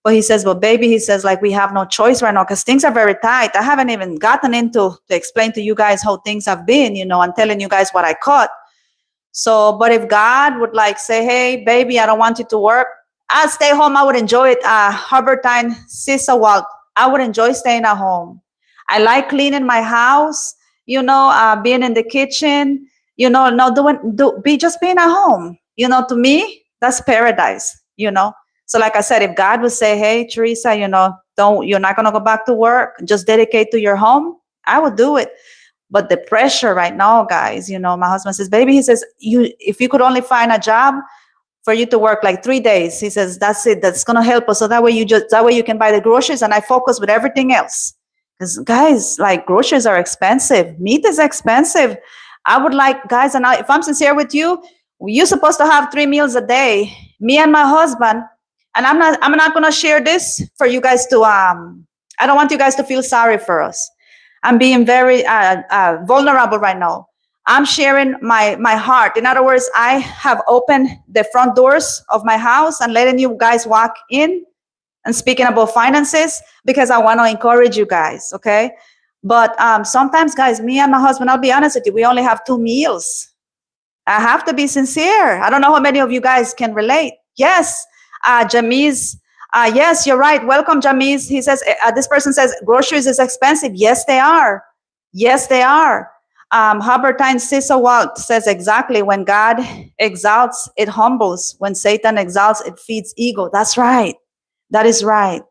but he says, well, baby, he says, like, we have no choice right now because things are very tight. I haven't even gotten into to explain to you guys how things have been, I'm telling you guys what I caught. So, but if God would like say, hey, baby, I don't want you to work, I'll stay home. I would enjoy it. Hubertine, Sister Walt, I would enjoy staying at home. I like cleaning my house, being in the kitchen, just being at home. To me, that's paradise, So like I said, if God would say, hey, Teresa, you're not going to go back to work, just dedicate to your home, I would do it. But the pressure right now, guys, my husband says, baby, he says, if you could only find a job for you to work like 3 days, he says, that's it. That's going to help us. So that way you can buy the groceries and I focus with everything else. Because guys, like, groceries are expensive. Meat is expensive. I would like, guys, and if I'm sincere with you, you're supposed to have 3 meals a day. Me and my husband, and I'm not going to share this for you guys to, I don't want you guys to feel sorry for us. I'm being very vulnerable right now. I'm sharing my heart. In other words, I have opened the front doors of my house and letting you guys walk in and speaking about finances because I want to encourage you guys, okay? But sometimes, guys, me and my husband, I'll be honest with you, we only have 2 meals. I have to be sincere. I don't know how many of you guys can relate. Yes, Jamiz, yes, you're right. Welcome, Jamiz. He says, this person says, groceries is expensive. Yes, they are. Yes, they are. Hubertine Cecil Walt says exactly, when God exalts, it humbles. When Satan exalts, it feeds ego. That's right. That is right.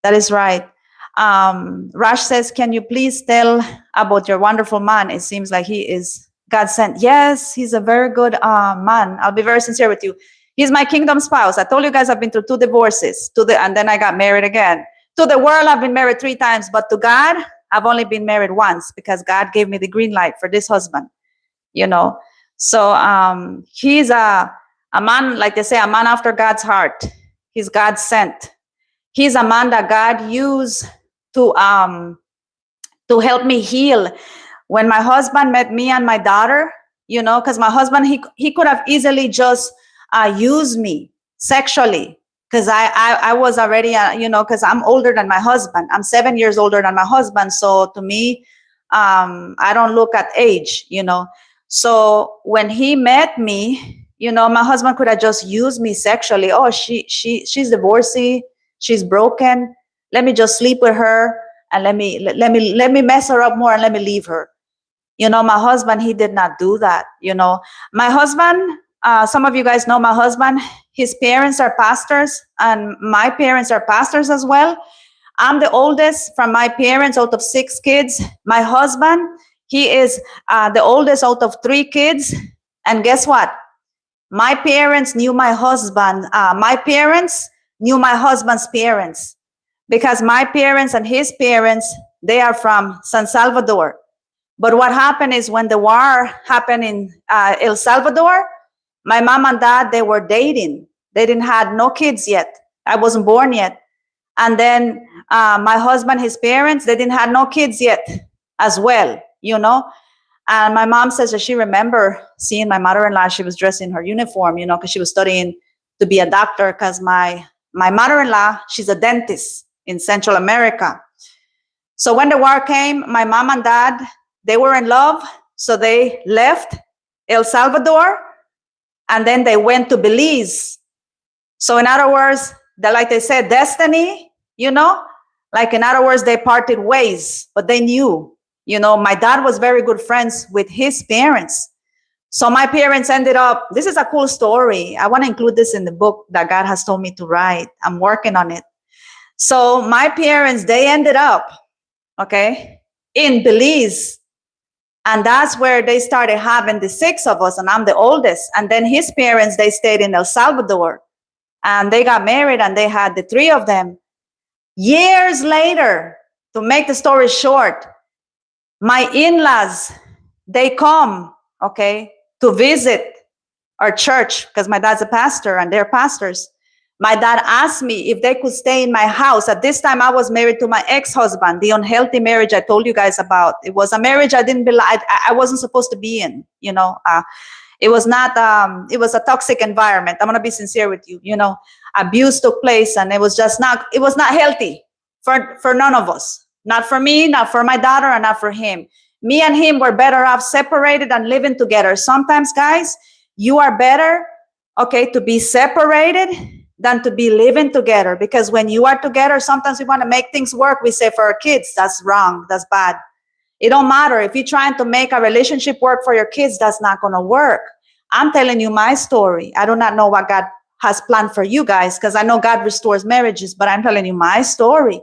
That is right. Rash says, can you please tell about your wonderful man? It seems like he is God sent. Yes, he's a very good man. I'll be very sincere with you. He's my kingdom spouse. I told you guys I've been through 2 divorces, and then I got married again. To the world, I've been married 3 times, but to God, I've only been married once because God gave me the green light for this husband, So he's a A man, like they say, a man after God's heart. He's God sent. He's a man that God used to to help me heal. When my husband met me and my daughter, because my husband, he could have easily just used me sexually, because I was already, because I'm older than my husband. I'm 7 years older than my husband. So to me, I don't look at age. So when he met me, my husband could have just used me sexually. Oh, she's divorcee, she's broken. Let me just sleep with her, and let me mess her up more, and let me leave her. My husband, he did not do that. My husband, some of you guys know my husband. His parents are pastors, and my parents are pastors as well. I'm the oldest from my parents out of 6 kids. My husband, he is the oldest out of 3 kids. And guess what? My parents knew my husband. My parents knew my husband's parents, because my parents and his parents, they are from San Salvador. But what happened is, when the war happened in El Salvador, my mom and dad, they were dating. They didn't have no kids yet. I wasn't born yet. And then my husband, his parents, they didn't have no kids yet as well. And my mom says that she remember seeing my mother-in-law. She was dressed in her uniform, because she was studying to be a doctor, because my mother-in-law, she's a dentist in Central America. So when the war came, my mom and dad, they were in love. So they left El Salvador, and then they went to Belize. So in other words, like they said, destiny, like in other words, they parted ways, but they knew. My dad was very good friends with his parents. So my parents ended up, this is a cool story. I want to include this in the book that God has told me to write. I'm working on it. So my parents, they ended up, in Belize. And that's where they started having the 6 of us, and I'm the oldest. And then his parents, they stayed in El Salvador, and they got married, and they had the 3 of them. Years later, to make the story short, my in-laws, they come, to visit our church, because my dad's a pastor and they're pastors. My dad asked me if they could stay in my house. At this time, I was married to my ex-husband, the unhealthy marriage I told you guys about. It was a marriage I didn't belong. I wasn't supposed to be in. It was not. It was a toxic environment. I'm gonna be sincere with you. Abuse took place, and it was just not. It was not healthy for none of us. Not for me, not for my daughter, and not for him. Me and him were better off separated and living together. Sometimes, guys, you are better, to be separated than to be living together. Because when you are together, sometimes we want to make things work. We say for our kids, that's wrong, that's bad. It don't matter. If you're trying to make a relationship work for your kids, that's not going to work. I'm telling you my story. I do not know what God has planned for you guys, because I know God restores marriages, but I'm telling you my story.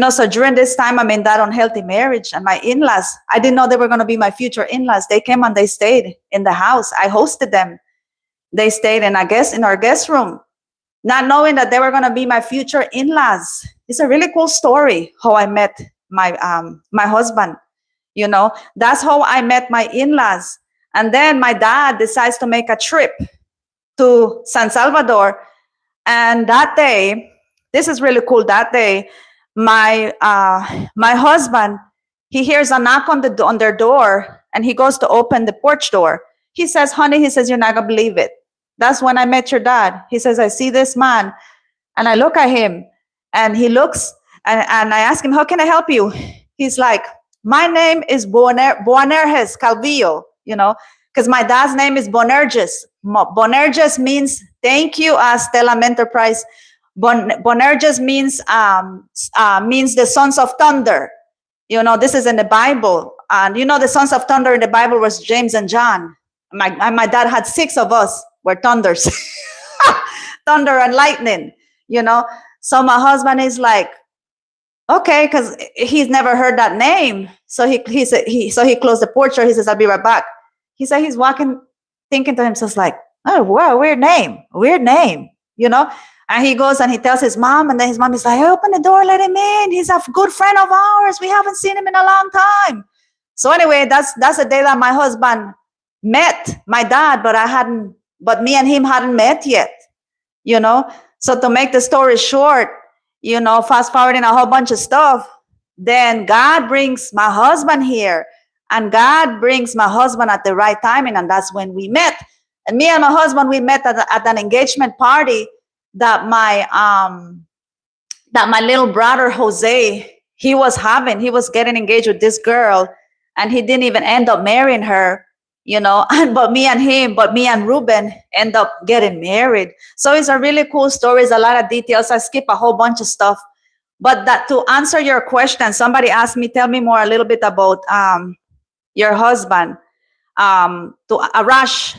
So during this time, I'm in that unhealthy marriage, and my in-laws, I didn't know they were going to be my future in-laws. They came and they stayed in the house. I hosted them. They stayed in our guest room, not knowing that they were going to be my future in-laws. It's a really cool story how I met my husband. That's how I met my in-laws. And then my dad decides to make a trip to San Salvador. And that day, this is really cool. That day, my husband, he hears a knock on their door, and he goes to open the porch door. He says, honey, you're not going to believe it. That's when I met your dad. He says, I see this man. And I look at him, and he looks, and I ask him, how can I help you? He's like, my name is Boanerges Calvillo, because my dad's name is Bonerges. Bonerges means thank you, Stellam Enterprise. Bonerges means the sons of thunder. This is in the Bible. And the sons of thunder in the Bible was James and John. My dad had 6 of us were thunders. Thunder and lightning, So my husband is like, okay, because he's never heard that name. So he closed the porch door. He says, I'll be right back. He said he's walking, thinking to himself like, oh, wow, weird name. And he goes and he tells his mom, and then his mom is like, open the door, let him in. He's a good friend of ours. We haven't seen him in a long time. So anyway, that's the day that my husband met my dad, but I hadn't but me and him hadn't met yet, you know. So to make the story short, fast forwarding a whole bunch of stuff, then God brings my husband here, and God brings my husband at the right timing, and that's when we met. And me and my husband, we met at an engagement party that my little brother Jose, he was having. He was getting engaged with this girl, and he didn't even end up marrying her, and but me and Ruben end up getting married. So it's a really cool story. It's a lot of details. I skip a whole bunch of stuff. But that, to answer your question, somebody asked me, tell me more a little bit about your husband. To Rush,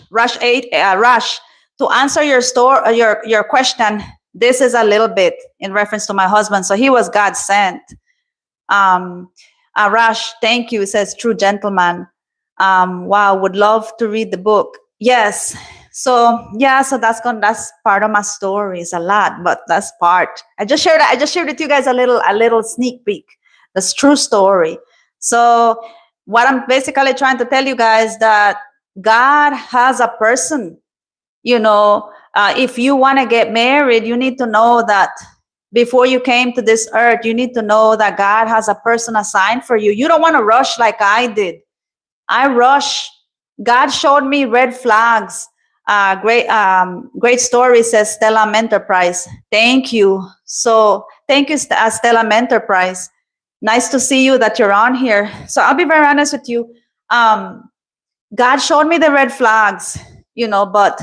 to answer your question, this is a little bit in reference to my husband. So he was God sent. Rush, thank you. It says true gentleman. Wow, would love to read the book. Yes. So yeah, so that's part of my story. It's a lot, but that's part. I just shared with you guys a little sneak peek. That's true story. So what I'm basically trying to tell you guys, that God has a person. If you want to get married, you need to know that before you came to this earth, you need to know that God has a person assigned for you. You don't want to rush like I did. I rushed. God showed me red flags. Great story, says Stella Enterprise. Thank you. So thank you, Stella Enterprise. Nice to see you that you're on here. So I'll be very honest with you. God showed me the red flags, but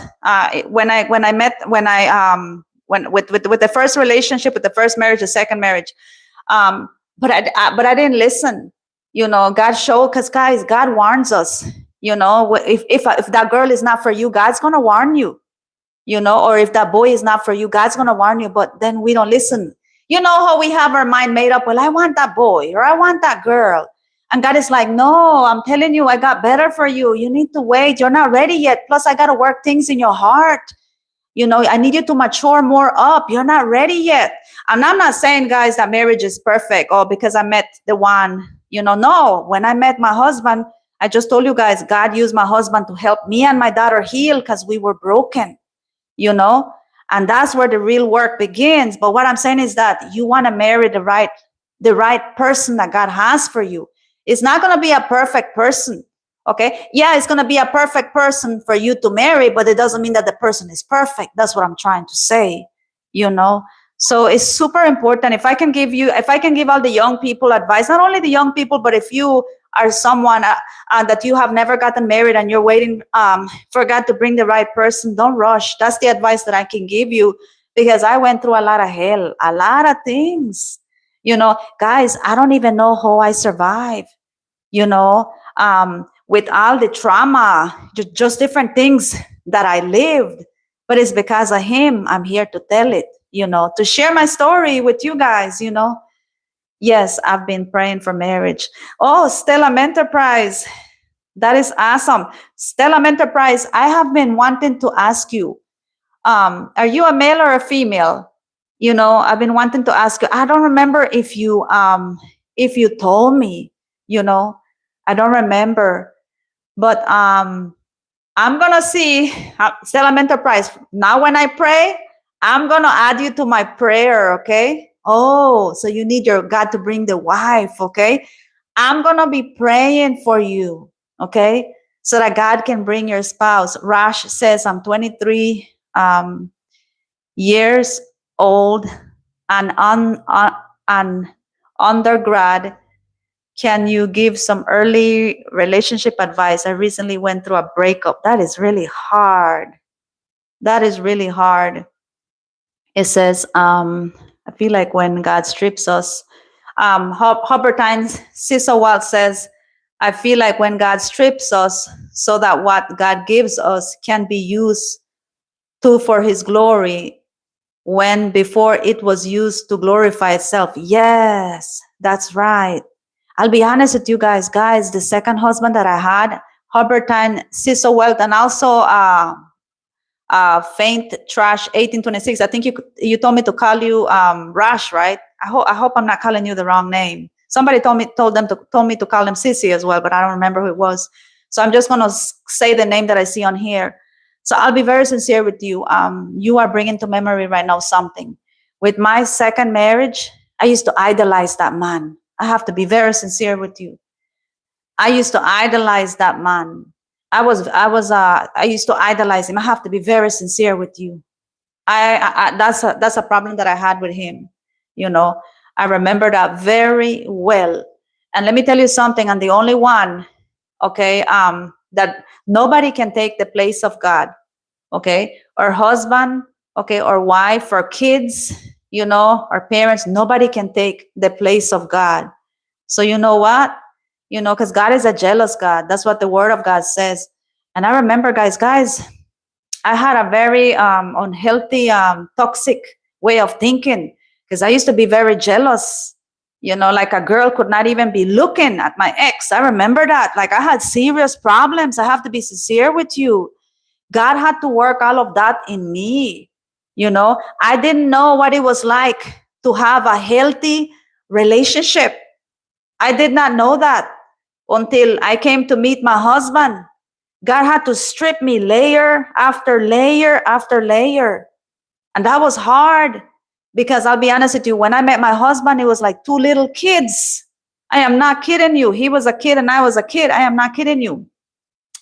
when with the first relationship, with the first marriage, the second marriage, but I didn't listen. God showed, because guys, God warns us. If that girl is not for you, God's gonna warn you. Or if that boy is not for you, God's gonna warn you. But then we don't listen. You know how we have our mind made up? Well, I want that boy, or I want that girl. And God is like, no, I'm telling you, I got better for you. You need to wait. You're not ready yet. Plus, I got to work things in your heart. I need you to mature more up. You're not ready yet. And I'm not saying, guys, that marriage is perfect, or because I met the one, no. When I met my husband, I just told you guys, God used my husband to help me and my daughter heal, because we were broken, and that's where the real work begins. But what I'm saying is that you want to marry the right person that God has for you. It's not going to be a perfect person. Okay. Yeah, it's going to be a perfect person for you to marry, but it doesn't mean that the person is perfect. That's what I'm trying to say, So it's super important. If I can give all the young people advice, not only the young people, but if you are someone that you have never gotten married and you're waiting for God to bring the right person, don't rush. That's the advice that I can give you, because I went through a lot of hell, a lot of things. Guys, I don't even know how I survived, with all the trauma, just different things that I lived. But it's because of him. I'm here to tell it, to share my story with you guys, Yes, I've been praying for marriage. Oh, Stella Enterprise. That is awesome. Stella Enterprise, I have been wanting to ask you, are you a male or a female? I've been wanting to ask you. I don't remember if you told me, I don't remember. But I'm gonna see, Stella Enterprise. Now when I pray, I'm gonna add you to my prayer, okay? Oh, so you need your God to bring the wife, okay? I'm gonna be praying for you, okay? So that God can bring your spouse. Rash says, I'm 23 years old and an undergrad. Can you give some early relationship advice? I recently went through a breakup. That is really hard. That is really hard. It says, I feel like when God strips us, Hubertine Sisawalt says, I feel like when God strips us so that what God gives us can be used for his glory, when before it was used to glorify itself. Yes, that's right. I'll be honest with you guys. The second husband that I had, Hubertine Sisawelt, and also Faint Trash 1826. I think you told me to call you Rash, right? I hope I'm not calling you the wrong name. Somebody told me to call him Sissy as well, but I don't remember who it was. So I'm just gonna say the name that I see on here. So I'll be very sincere with you. You are bringing to memory right now something. With my second marriage, I used to idolize that man. I have to be very sincere with you. I used to idolize that man. I used to idolize him. I have to be very sincere with you. That's a problem that I had with him. You know, I remember that very well. And let me tell you something. I'm the only one, okay, that nobody can take the place of God, okay, or husband, okay, or wife, or kids, or parents. Nobody can take the place of God. So you know what? Because God is a jealous God. That's what the Word of God says. And I remember, guys, I had a very unhealthy, toxic way of thinking because I used to be very jealous. Like a girl could not even be looking at my ex. I remember that. Like I had serious problems. I have to be sincere with you. God had to work all of that in me. I didn't know what it was like to have a healthy relationship. I did not know that until I came to meet my husband. God had to strip me layer after layer after layer. And that was hard because I'll be honest with you, when I met my husband, it was like two little kids. I am not kidding you. He was a kid and I was a kid. I am not kidding you.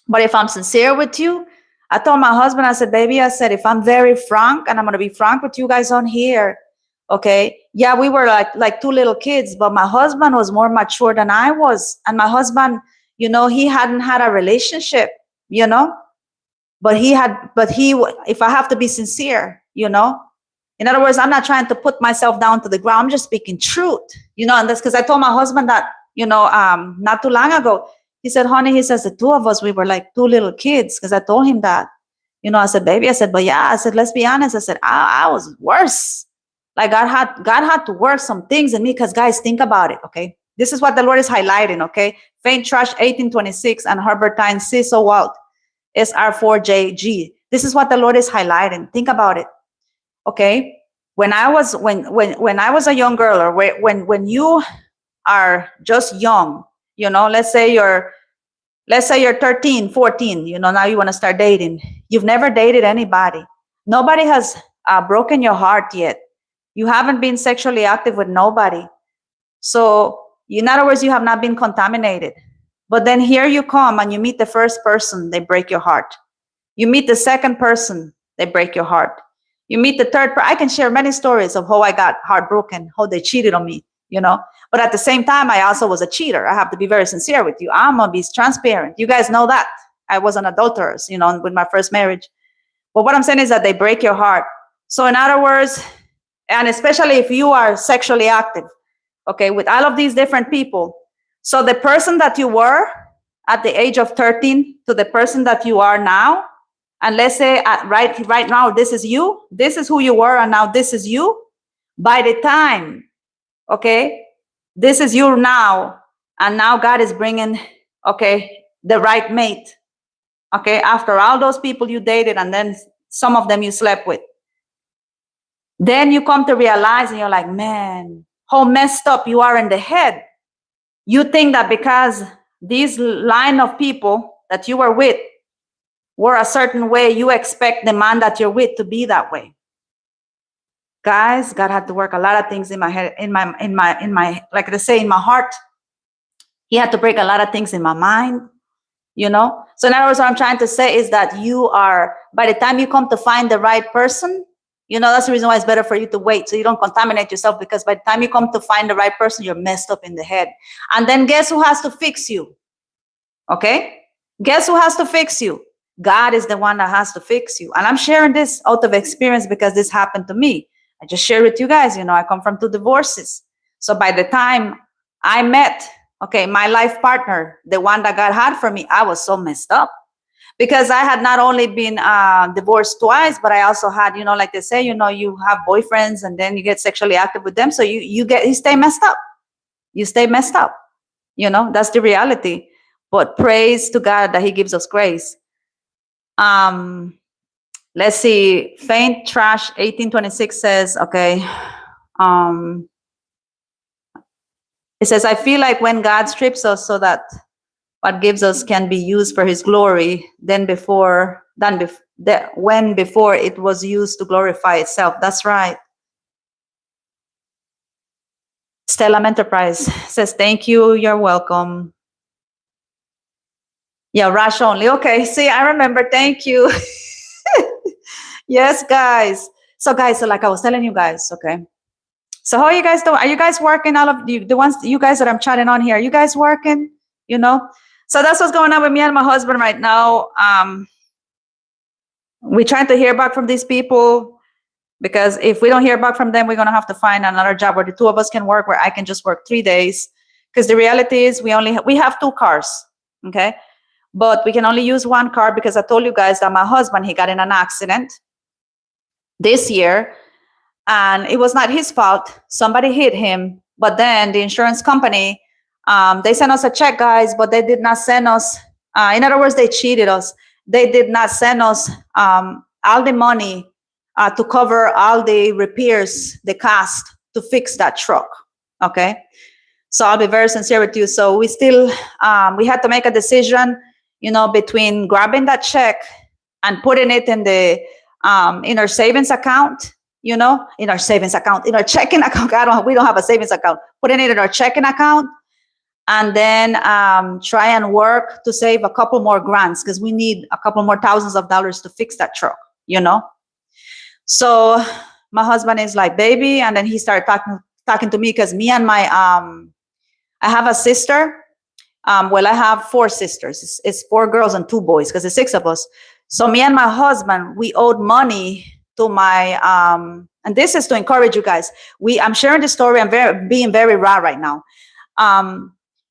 But if I'm sincere with you, I told my husband, I said, baby, I said, if I'm very frank, and I'm going to be frank with you guys on here, okay, yeah, we were like two little kids, but my husband was more mature than I was. And my husband, he hadn't had a relationship, but if I have to be sincere, in other words, I'm not trying to put myself down to the ground. I'm just speaking truth, and that's because I told my husband that, not too long ago. He said, honey, he says, the two of us, we were like two little kids, because I told him that. I said, baby, I said, but yeah, I said, let's be honest. I said, I was worse. Like God had to work some things in me, because guys, think about it, okay? This is what the Lord is highlighting, okay? Faint Trash 1826 and Herbertine Cecil Walt SR4JG. This is what the Lord is highlighting. Think about it, okay? When I was a young girl, or when you are just young, let's say you're 13, 14, now you want to start dating. You've never dated anybody. Nobody has broken your heart yet. You haven't been sexually active with nobody. So, in other words, you have not been contaminated. But then here you come and you meet the first person, they break your heart. You meet the second person, they break your heart. You meet the third person. I can share many stories of how I got heartbroken, how they cheated on me, But at the same time, I also was a cheater. I have to be very sincere with you. I'm going to be transparent. You guys know that. I was an adulteress, with my first marriage. But what I'm saying is that they break your heart. So in other words, and especially if you are sexually active, okay, with all of these different people. So the person that you were at the age of 13 to the person that you are now, and let's say right now, this is you, this is who you were, and now this is you. By the time, okay, this is you now, and now God is bringing, okay, the right mate, okay, after all those people you dated, and then some of them you slept with. Then you come to realize, and you're like, man, how messed up you are in the head. You think that because these line of people that you were with were a certain way, you expect the man that you're with to be that way. Guys, God had to work a lot of things in my head, in my, like they say, in my heart. He had to break a lot of things in my mind, So in other words, what I'm trying to say is that by the time you come to find the right person, that's the reason why it's better for you to wait, so you don't contaminate yourself, because by the time you come to find the right person, you're messed up in the head. And then guess who has to fix you? Okay? Guess who has to fix you? God is the one that has to fix you. And I'm sharing this out of experience because this happened to me. I just share with you guys, I come from 2 divorces. So by the time I met, okay, my life partner, the one that God had for me, I was so messed up. Because I had not only been divorced twice, but I also had, like they say, you have boyfriends and then you get sexually active with them. So you stay messed up. You stay messed up. That's the reality. But praise to God that He gives us grace. Let's see. Faint Trash 1826 says, okay. It says, I feel like when God strips us so that what gives us can be used for His glory, then that when before it was used to glorify itself. That's right. Stellam Enterprise says, thank you. You're welcome. Yeah, Rush only. Okay. See, I remember. Thank you. Yes, guys. So, guys, so like I was telling you guys, okay. So, how are you guys doing? Are you guys working? All of you, the ones, you guys that I'm chatting on here, are you guys working? You know? So, that's what's going on with me and my husband right now. We're trying to hear back from these people, because if we don't hear back from them, we're going to have to find another job where the two of us can work, where I can just work 3 days. Because the reality is we have 2 cars, okay? But we can only use 1 car, because I told you guys that my husband, he got in an accident this year, and it was not his fault. Somebody hit him, but then the insurance company, they sent us a check, guys, but they did not send us, in other words, they cheated us. They did not send us all the money to cover all the repairs, the cost to fix that truck, okay? So I'll be very sincere with you. So we still, we had to make a decision, you know, between grabbing that check and putting it in our savings account, you know, in our savings account, in our checking account. We don't have a savings account. Putting it in our checking account, and then try and work to save a couple more grants, because we need a couple more thousands of dollars to fix that truck, you know. So my husband is like, baby, and then he started talking to me, because me and my I have a sister. Well, I have 4 sisters. It's 4 girls and 2 boys, because there's 6 of us. So me and my husband, we owed money to my, and this is to encourage you guys. I'm sharing the story. I'm being very raw right now.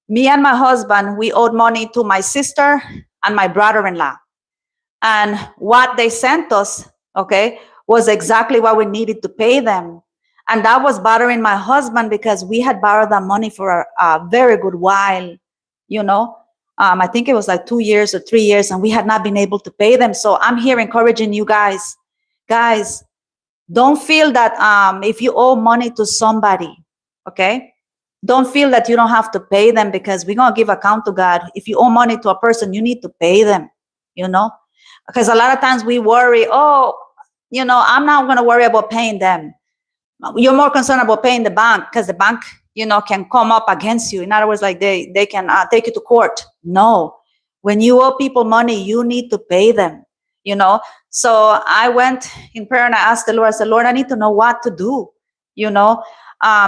Me and my husband, we owed money to my sister and my brother-in-law. And what they sent us, okay, was exactly what we needed to pay them. And that was bothering my husband, because we had borrowed that money for a very good while, you know. I think it was like 2 years or 3 years, and we had not been able to pay them. So I'm here encouraging you guys. Guys, don't feel that if you owe money to somebody, okay, don't feel that you don't have to pay them, because we're going to give account to God. If you owe money to a person, you need to pay them, you know, because a lot of times we worry, oh, you know, I'm not going to worry about paying them. You're more concerned about paying the bank, because the bank, you know, can come up against you. In other words, like they can take you to court. No, when you owe people money, you need to pay them, you know. So I went in prayer and I asked the Lord, I said, Lord, I need to know what to do, you know,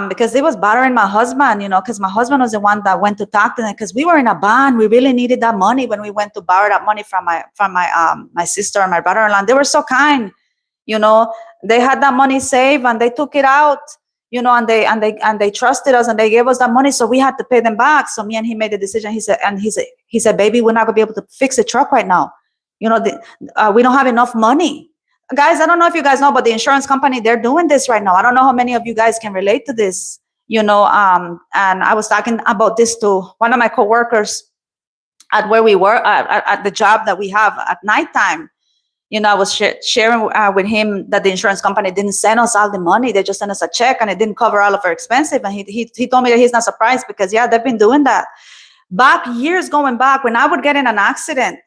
because it was bothering my husband, you know, because my husband was the one that went to talk to them, because we were in a bond. We really needed that money when we went to borrow that money from my sister and my brother-in-law. They were so kind, you know. They had that money saved and they took it out, you know, and they trusted us and they gave us that money, so we had to pay them back. So me and he made a decision. He said, baby, we're not gonna be able to fix the truck right now. You know, we don't have enough money. Guys, I don't know if you guys know, but the insurance company, they're doing this right now. I don't know how many of you guys can relate to this, you know. And I was talking about this to one of my coworkers at where we were at the job that we have at nighttime. You know, I was sharing with him that the insurance company didn't send us all the money. They just sent us a check and it didn't cover all of our expenses. And he told me that he's not surprised, because, yeah, they've been doing that. Back years going back, when I would get in an accident,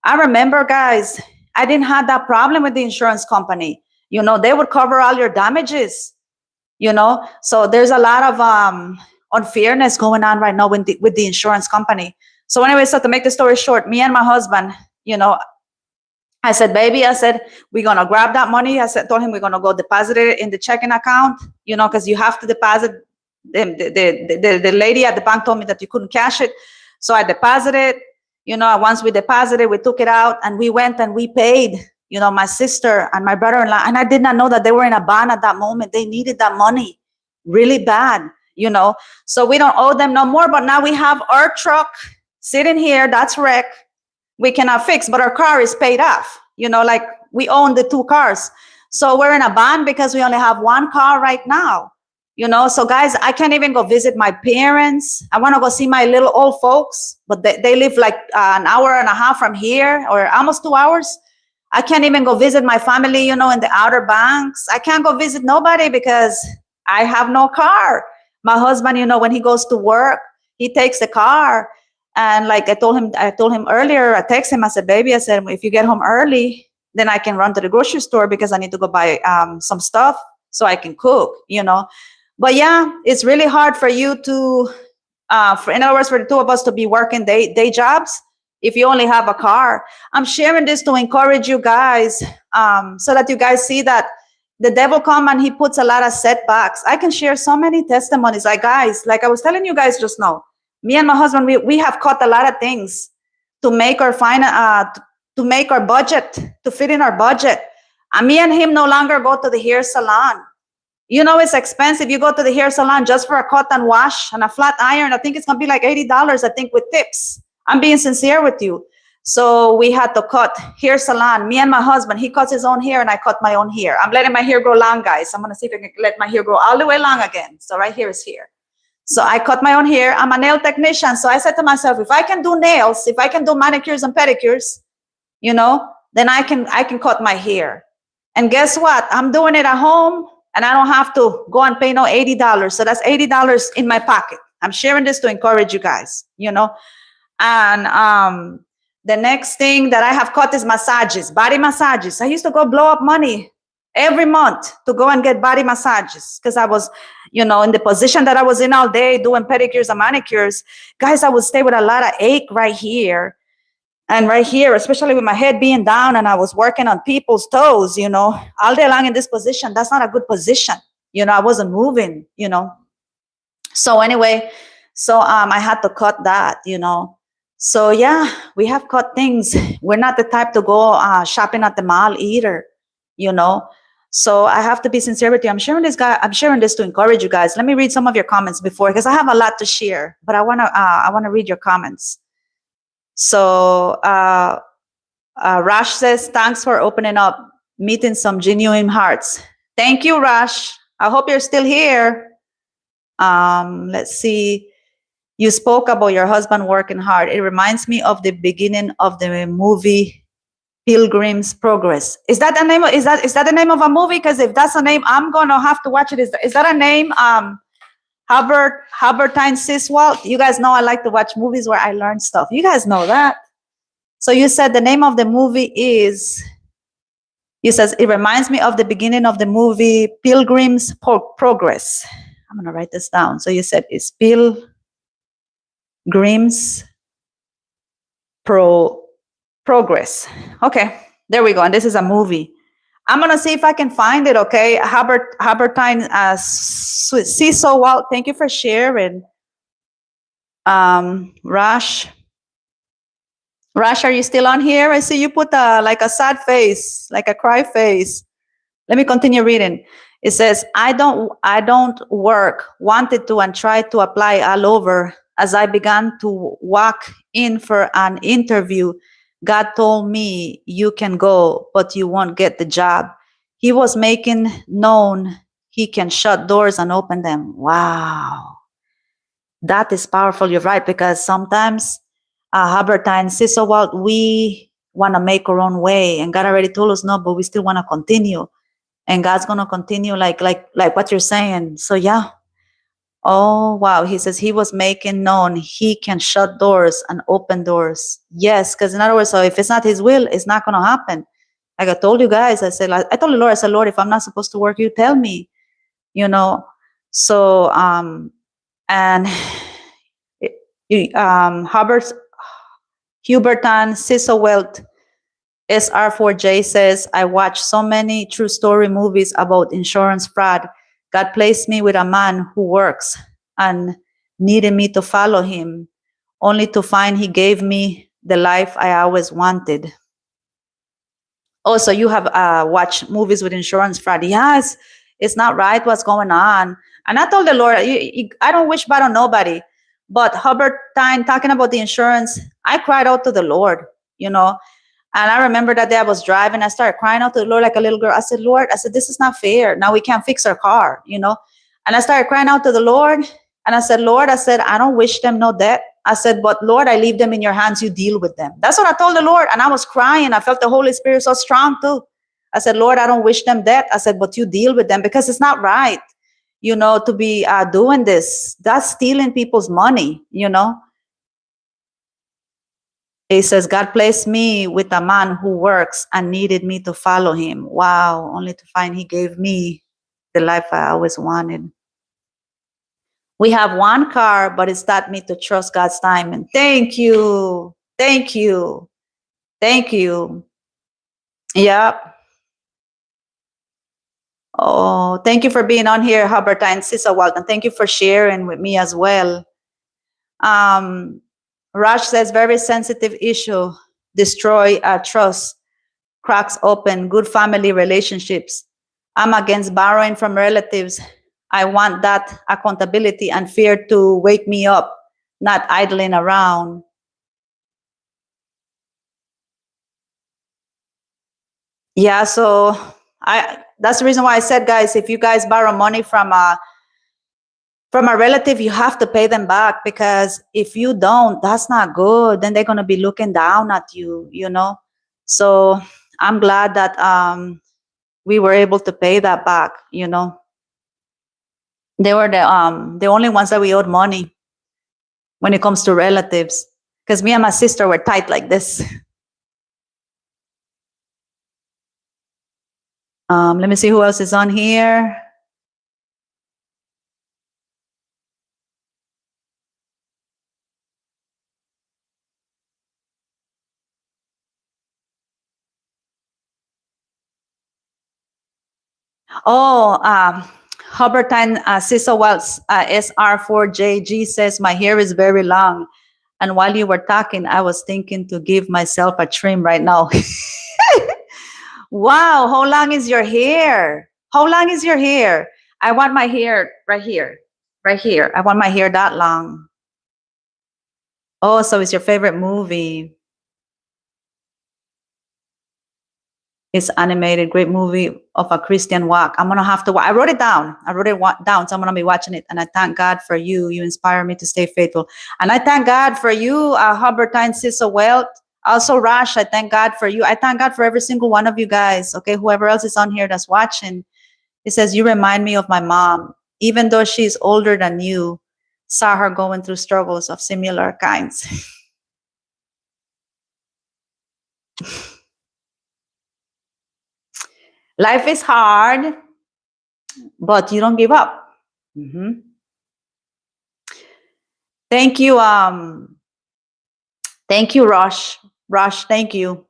I remember, guys, I didn't have that problem with the insurance company. You know, they would cover all your damages, you know. So there's a lot of unfairness going on right now with the insurance company. So anyway, so to make the story short, me and my husband, you know, I said, baby, I said, we're going to grab that money. Told him we're going to go deposit it in the checking account, you know, because you have to deposit. The lady at the bank told me that you couldn't cash it. So I deposited, you know. Once we deposited, we took it out and we went and we paid, you know, my sister and my brother-in-law. And I did not know that they were in a bond at that moment. They needed that money really bad, you know. So we don't owe them no more. But now we have our truck sitting here that's wrecked. We cannot fix, but our car is paid off, you know, like we own the 2 cars. So we're in a bond because we only have 1 car right now, you know. So guys, I can't even go visit my parents. I want to go see my little old folks, but they live like an hour and a half from here, or almost 2 hours. I can't even go visit my family, you know, in the Outer Banks. I can't go visit nobody because I have no car. My husband, you know, when he goes to work, he takes the car. And like I told him earlier, I texted him, I said, baby, I said, if you get home early, then I can run to the grocery store because I need to go buy some stuff so I can cook, But yeah, it's really hard for you to, in other words, for the two of us to be working day jobs if you only have a car. I'm sharing this to encourage you guys, so that you guys see that the devil come and he puts a lot of setbacks. I can share so many testimonies. Like, guys, like I was telling you guys just now, me and my husband, we have caught a lot of things to make our to make our budget, to fit in our budget. And me and him no longer go to the hair salon. It's expensive. You go to the hair salon just for a cut and wash and a flat iron. I think it's going to be like $80, I think, with tips. I'm being sincere with you. So we had to cut hair salon. Me and my husband, he cuts his own hair and I cut my own hair. I'm letting my hair grow long, guys. I'm going to see if I can let my hair grow all the way long again. So right here is hair. So I cut my own hair. I'm a nail technician. So I said to myself, if I can do nails, if I can do manicures and pedicures, then I can cut my hair. And guess what? I'm doing it at home and I don't have to go and pay no $80. So that's $80 in my pocket. I'm sharing this to encourage you guys, And the next thing that I have cut is massages, body massages. I used to go blow up money every month to go and get body massages because I was, in the position that I was in all day doing pedicures and manicures. Guys, I would stay with a lot of ache right here and right here, especially with my head being down and I was working on people's toes, all day long in this position. That's not a good position. I wasn't moving, So anyway, I had to cut that, So yeah, we have cut things. We're not the type to go shopping at the mall either, So I have to be sincere with you. I'm sharing this to encourage you guys. Let me read some of your comments before, because I have a lot to share, but I wanna read your comments. So Rash says, thanks for opening up, meeting some genuine hearts. Thank you, Rash. I hope you're still here. Let's see. You spoke about your husband working hard. It reminds me of the beginning of the movie Pilgrim's Progress. Is that the name? Is that the name of a movie? Because if that's a name, I'm gonna have to watch it. Is that a name? Hubertine Siswalt. You guys know I like to watch movies where I learn stuff. You guys know that. So you said the name of the movie is. You says it reminds me of the beginning of the movie Pilgrim's Progress. I'm gonna write this down. So you said it's Pilgrim's Progress. Okay, there we go. And this is a movie. I'm gonna see if I can find it. Okay, Hubertine Siswalt. Thank you for sharing. Rash, are you still on here? I see you put like a sad face, like a cry face. Let me continue reading. It says, I don't work, wanted to and tried to apply all over. As I began to walk in for an interview, God told me, you can go, but you won't get the job. He was making known he can shut doors and open them. Wow. That is powerful. You're right, because sometimes, Hubertine Siswalt, we want to make our own way, and God already told us no, but we still want to continue. And God's going to continue like what you're saying. So yeah. Oh, wow. He says he was making known he can shut doors and open doors. Yes. Because in other words, so if it's not his will, it's not going to happen. Like I told you guys, I told the Lord, Lord, if I'm not supposed to work, you tell me, So, and Hubertine Siswalt SR4J says, I watched so many true story movies about insurance fraud. God placed me with a man who works and needed me to follow him, only to find he gave me the life I always wanted. Also, you have watched movies with insurance fraud. Yes, it's not right what's going on. And I told the Lord, I don't wish bad on nobody. But Hubertine, talking about the insurance, I cried out to the Lord, And I remember that day I was driving. I started crying out to the Lord like a little girl. I said, Lord, this is not fair. Now we can't fix our car, And I started crying out to the Lord. And I said, Lord, I don't wish them no debt. I said, but Lord, I leave them in your hands. You deal with them. That's what I told the Lord. And I was crying. I felt the Holy Spirit so strong too. I said, Lord, I don't wish them debt. I said, but you deal with them, because it's not right, to be doing this. That's stealing people's money, He says, God placed me with a man who works and needed me to follow him. Wow, only to find he gave me the life I always wanted. We have one car, but it's taught me to trust God's time. And thank you. Thank you. Thank you. Yep. Oh, thank you for being on here, Huberta and Sisa Walton. Thank you for sharing with me as well. Raj says, very sensitive issue. Destroy trust, cracks open, good family relationships. I'm against borrowing from relatives. I want that accountability and fear to wake me up, not idling around. Yeah, so that's the reason why I said, guys, if you guys borrow money from a relative, you have to pay them back, because if you don't, that's not good. Then they're gonna be looking down at you, you know. So I'm glad that we were able to pay that back, you know. They were the only ones that we owed money when it comes to relatives, because me and my sister were tight like this. Let me see who else is on here. Oh, Hubertine Cecil Wells, SR4JG says, my hair is very long. And while you were talking, I was thinking to give myself a trim right now. Wow, how long is your hair? How long is your hair? I want my hair right here. Right here. I want my hair that long. Oh, so it's your favorite movie. It's animated, great movie of a Christian walk. I'm gonna have to. I wrote it down. Down, so I'm gonna be watching it. And I thank God for you. You inspire me to stay faithful. And I thank God for you, Hubertine Sissa Welt. Also, Rash, I thank God for you. I thank God for every single one of you guys. Okay, whoever else is on here that's watching. It says, you remind me of my mom. Even though she's older than you, saw her going through struggles of similar kinds. Life is hard, but you don't give up. Mm-hmm. Thank you. Thank you, Rosh. Rosh, thank you.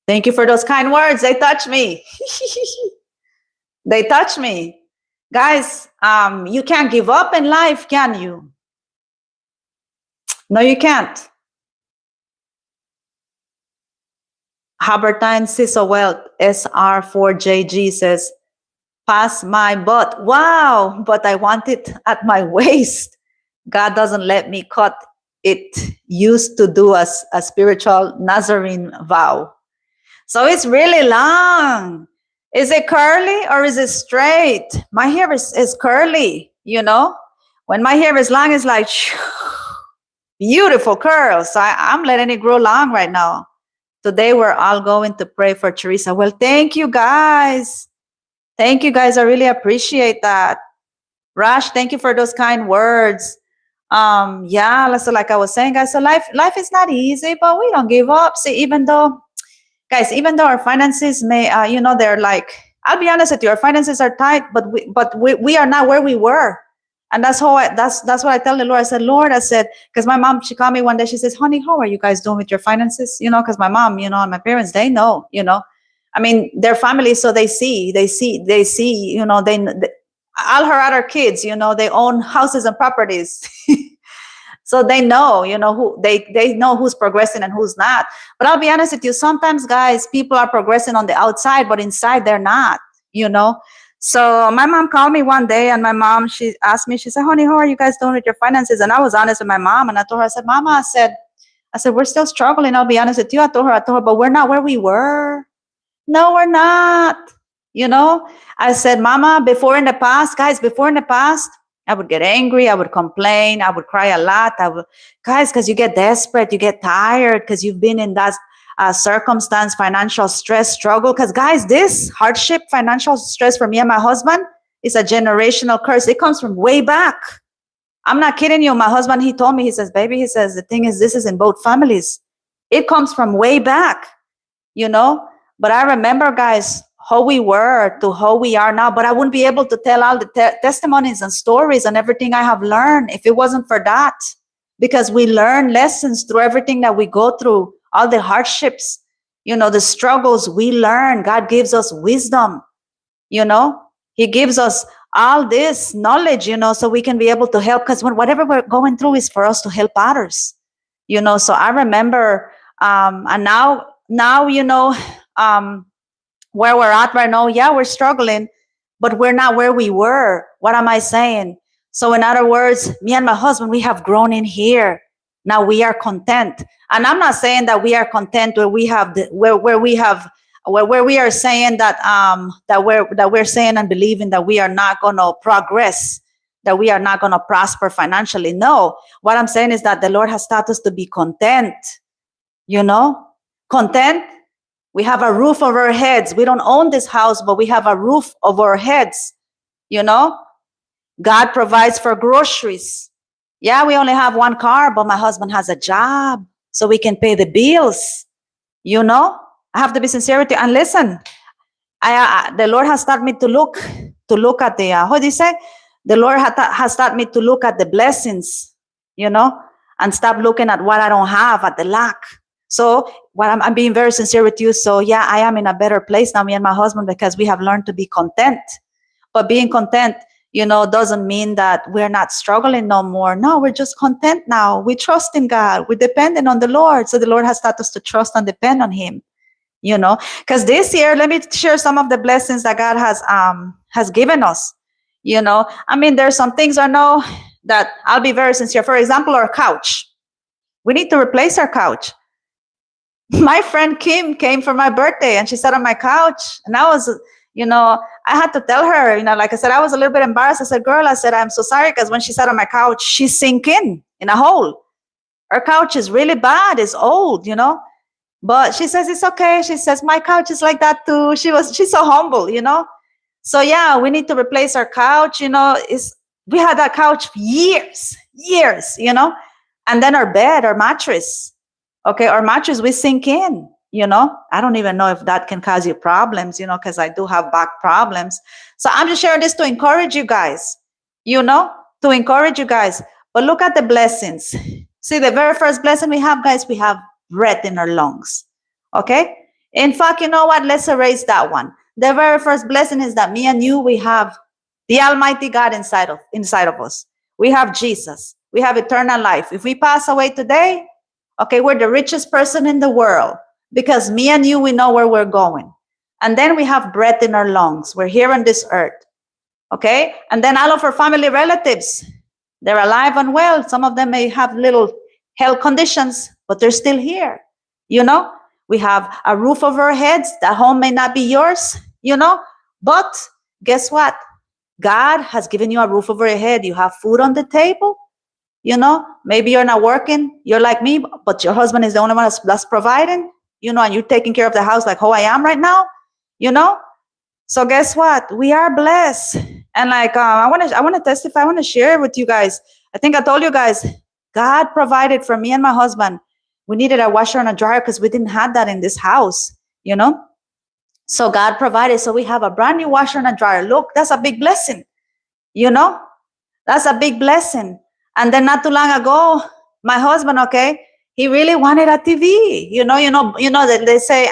Thank you for those kind words. They touch me. They touch me. Guys, you can't give up in life, can you? No, you can't. Hubertine Sisowelt, SR4JG says, pass my butt. Wow, but I want it at my waist. God doesn't let me cut it. Used to do a spiritual Nazarene vow. So it's really long. Is it curly or is it straight? My hair is curly, you know? When my hair is long, it's like beautiful curls. So I'm letting it grow long right now. Today we're all going to pray for Teresa. Well, thank you guys. Thank you guys. I really appreciate that. Rash, thank you for those kind words. Yeah, so like I was saying, guys, so life is not easy, but we don't give up. See, even though our finances may, they're like, I'll be honest with you, our finances are tight, but we are not where we were. And that's what I tell the Lord. I said, Lord, because my mom, she called me one day, she says, honey, how are you guys doing with your finances? You know, because my mom, and my parents, they know, I mean, their family, so they see, all her other kids, they own houses and properties. So they know, who they know who's progressing and who's not. But I'll be honest with you, sometimes, guys, people are progressing on the outside, but inside they're not, So my mom called me one day, and my mom, she asked me, she said, honey, how are you guys doing with your finances? And I was honest with my mom, and I told her, I said, Mama, I said, we're still struggling. I'll be honest with you. I told her, but we're not where we were. No, we're not. I said, Mama, before in the past, I would get angry. I would complain. I would cry a lot. Because you get desperate, you get tired, because you've been in that circumstance, financial stress, struggle. Because, guys, this hardship, financial stress for me and my husband is a generational curse. It comes from way back. I'm not kidding you. My husband, he told me, he says, baby, he says, the thing is, this is in both families. It comes from way back, you know. But I remember, guys, how we were to how we are now. But I wouldn't be able to tell all the testimonies and stories and everything I have learned if it wasn't for that. Because we learn lessons through everything that we go through, all the hardships, you know, the struggles we learn. God gives us wisdom, you know. He gives us all this knowledge, you know, so we can be able to help. Because when whatever we're going through is for us to help others, you know. So I remember, and now, you know, where we're at right now, yeah, we're struggling, but we're not where we were. What am I saying? So in other words, me and my husband, we have grown in here. Now we are content. And I'm not saying that we are content where we have where we have where we are saying that we're saying and believing that we are not going to progress, that we are not going to prosper financially. No, what I'm saying is that the Lord has taught us to be content, you know, content. We have a roof over our heads. We don't own this house, but we have a roof over our heads, you know. God provides for groceries. Yeah, we only have one car, but my husband has a job, so we can pay the bills, you know. I have to be sincere with you. And listen, the Lord has taught me to look at the, how do you say? The Lord has taught me to look at the blessings, you know, and stop looking at what I don't have, at the lack. So what I'm being very sincere with you. So yeah, I am in a better place now, me and my husband, because we have learned to be content. But being content, you know, doesn't mean that we're not struggling no more. No, we're just content now. We trust in God. We're dependent on the Lord. So the Lord has taught us to trust and depend on Him, you know. Because this year, let me share some of the blessings that God has given us. You know, I mean, there's some things I know that I'll be very sincere. For example, our couch. We need to replace our couch. My friend Kim came for my birthday and she sat on my couch, and I was, you know, I had to tell her, you know, like I said, I was a little bit embarrassed. I said, girl, I said, I'm so sorry, because when she sat on my couch, she sank in a hole. Her couch is really bad. It's old, you know. But she says it's okay. She says my couch is like that too. She's so humble, you know. So yeah, we need to replace our couch, you know. We had that couch for years, you know. And then our bed, our mattress. Okay, our mattress, we sink in, you know. I don't even know if that can cause you problems, you know, because I do have back problems. So I'm just sharing this to encourage you guys, you know, to encourage you guys. But look at the blessings. See, the very first blessing we have, guys, we have breath in our lungs. Okay? In fact, you know what? Let's erase that one. The very first blessing is that me and you, we have the Almighty God inside of us. We have Jesus. We have eternal life. If we pass away today, okay, we're the richest person in the world, because me and you, we know where we're going. And then we have breath in our lungs. We're here on this earth. Okay? And then all of our family relatives, they're alive and well. Some of them may have little health conditions, but they're still here. You know, we have a roof over our heads. That home may not be yours, you know, but guess what? God has given you a roof over your head. You have food on the table. You know, maybe you're not working. You're like me, but your husband is the only one that's providing, you know, and you're taking care of the house like how I am right now, you know. So guess what? We are blessed. And like, I want to testify. I want to share with you guys. I think I told you guys, God provided for me and my husband. We needed a washer and a dryer because we didn't have that in this house, you know. So God provided. So we have a brand new washer and a dryer. Look, that's a big blessing, you know. That's a big blessing. And then not too long ago, my husband, okay, he really wanted a TV. You know that they say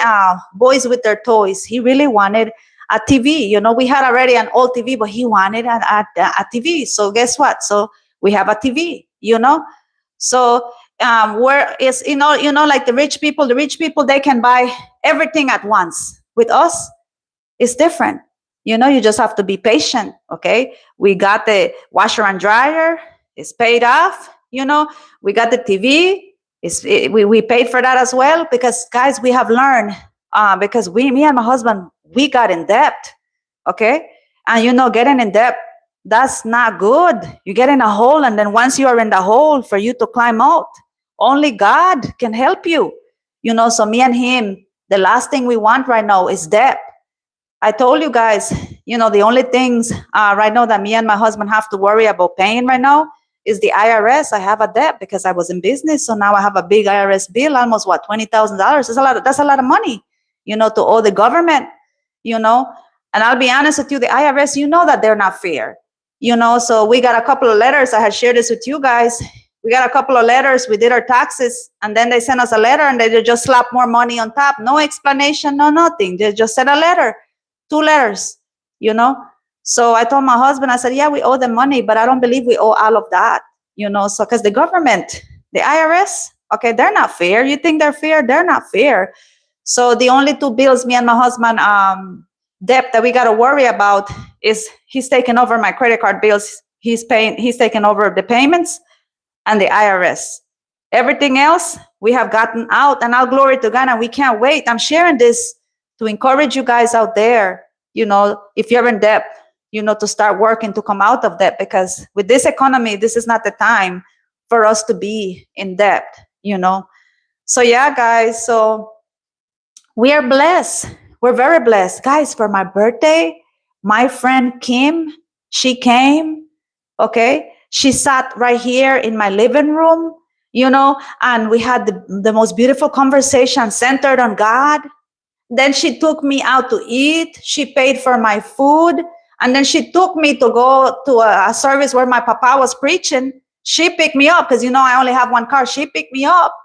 boys with their toys. He really wanted a TV. You know, we had already an old TV, but he wanted a TV. So guess what? So we have a TV, you know. So where is, you know, like the rich people, they can buy everything at once. With us, it's different. You know, you just have to be patient, okay? We got the washer and dryer. It's paid off, you know. We got the TV. We paid for that as well, because, guys, we have learned, because me and my husband, we got in debt, okay? And, you know, getting in debt, that's not good. You get in a hole, and then once you are in the hole, for you to climb out, only God can help you, you know. So me and him, the last thing we want right now is debt. I told you guys, you know, the only things right now that me and my husband have to worry about paying right now is the IRS. I have a debt because I was in business. So now I have a big IRS bill, almost what, $20,000. That's a lot of money, to owe the government, you know. And I'll be honest with you, the IRS, that they're not fair, So we got a couple of letters. I had shared this with you guys. We got a couple of letters. We did our taxes, and then they sent us a letter, and they just slapped more money on top. No explanation, no nothing. They just sent a letter, 2 letters, So I told my husband, I said, yeah, we owe them money, but I don't believe we owe all of that, So because the government, the IRS, okay, they're not fair. You think they're fair? They're not fair. So the only 2 bills me and my husband debt that we got to worry about is he's taking over my credit card bills. He's taking over the payments and the IRS. Everything else we have gotten out, and all glory to God, and we can't wait. I'm sharing this to encourage you guys out there, if you're in debt, to start working to come out of debt, because with this economy, this is not the time for us to be in debt, So yeah, guys, so we are blessed. We're very blessed. Guys, for my birthday, my friend Kim, she came, okay? She sat right here in my living room, and we had the most beautiful conversation centered on God. Then she took me out to eat. She paid for my food. And then she took me to go to a service where my papa was preaching. She picked me up because, I only have one car. She picked me up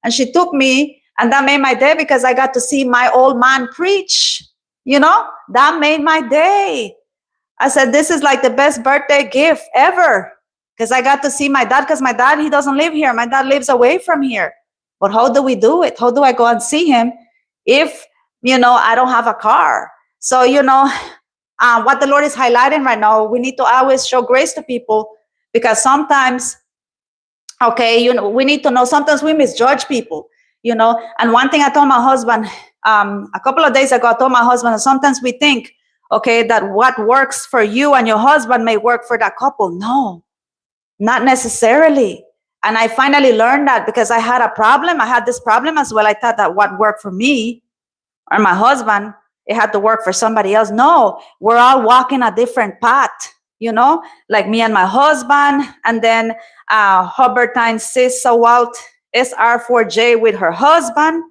and she took me. And that made my day because I got to see my old man preach. That made my day. I said, this is like the best birthday gift ever, because I got to see my dad, because my dad, he doesn't live here. My dad lives away from here. But how do we do it? How do I go and see him if, I don't have a car? So, what the Lord is highlighting right now, we need to always show grace to people, because sometimes, okay, we need to know, sometimes we misjudge people. And one thing I told my husband a couple of days ago, I told my husband, sometimes we think, okay, that what works for you and your husband may work for that couple. No, not necessarily. And I finally learned that, because I had this problem as well. I thought that what worked for me or my husband, it had to work for somebody else. No, we're all walking a different path, like me and my husband, and then Hubertine Sis Walt SR4J with her husband,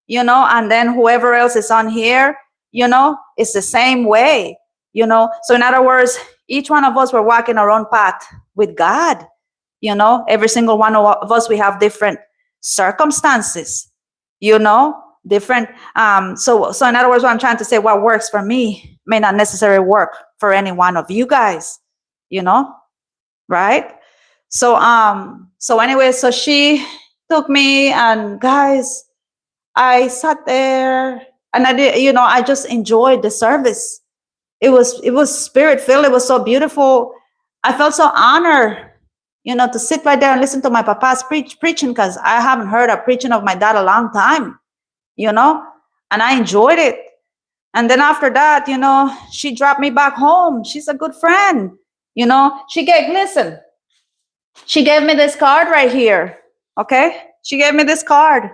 and then whoever else is on here, it's the same way, So in other words, each one of us, we're walking our own path with God, Every single one of us, we have different circumstances, different. So in other words, what I'm trying to say, what works for me may not necessarily work for any one of you guys, right? So anyway, so she took me, and guys, I sat there and I did, I just enjoyed the service. It was spirit filled. It was so beautiful. I felt so honored, to sit right there and listen to my papa's preaching, because I haven't heard a preaching of my dad a long time, and I enjoyed it. And then after that, she dropped me back home. She's a good friend, she gave me this card right here. Okay. She gave me this card.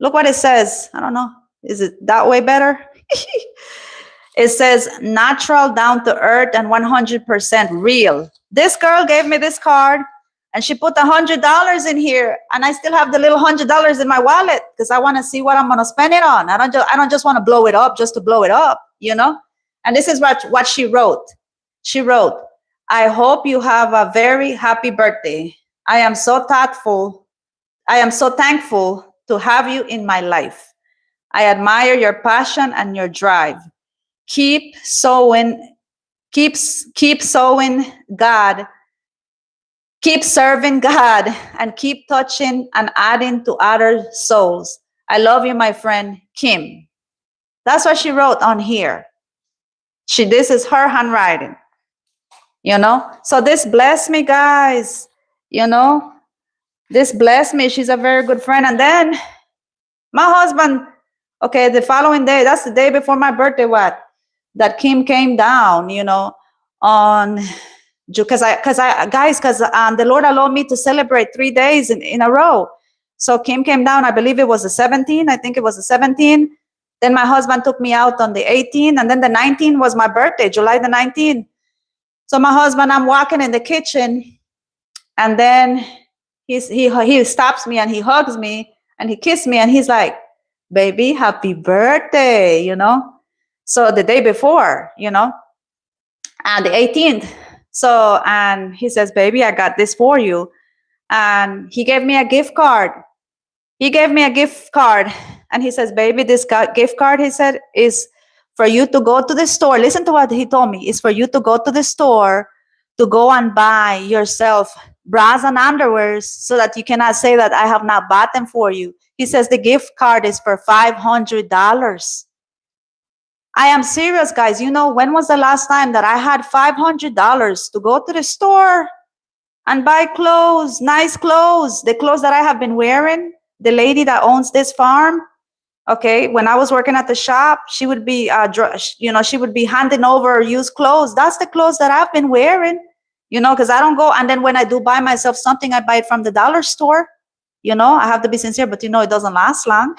Look what it says. I don't know. Is it that way better? It says natural, down to earth, and 100% real. This girl gave me this card, and she put $100 in here, and I still have the little $100 in my wallet, because I want to see what I'm going to spend it on. I don't just want to blow it up just to blow it up, And this is what she wrote. She wrote, I hope you have a very happy birthday. I am so thankful to have you in my life. I admire your passion and your drive. Keep sowing God. Keep serving God, and keep touching and adding to other souls. I love you, my friend, Kim. That's what she wrote on here. This is her handwriting, So this blessed me, guys, This blessed me. She's a very good friend. And then my husband, okay, the following day, that's the day before my birthday, that Kim came down, on, because the Lord allowed me to celebrate 3 days in a row. So Kim came down, I believe it was the 17th. I think it was the 17th. Then my husband took me out on the 18th, and then the 19th was my birthday, July the 19th. So my husband, I'm walking in the kitchen, And then he stops me and he hugs me and he kissed me and he's like, baby, happy birthday, So the day before, and the 18th. So, and he says, baby, I got this for you. And he gave me a gift card. He gave me a gift card. And he says, baby, this gift card, he said, is for you to go to the store. Listen to what he told me. It's for you to go to the store to go and buy yourself bras and underwears so that you cannot say that I have not bought them for you. He says the gift card is for $500. I am serious, guys. When was the last time that I had $500 to go to the store and buy clothes, nice clothes, the clothes that I have been wearing? The lady that owns this farm, okay, when I was working at the shop, she would be, she would be handing over used clothes. That's the clothes that I've been wearing, because I don't go. And then when I do buy myself something, I buy it from the dollar store. I have to be sincere, but it doesn't last long.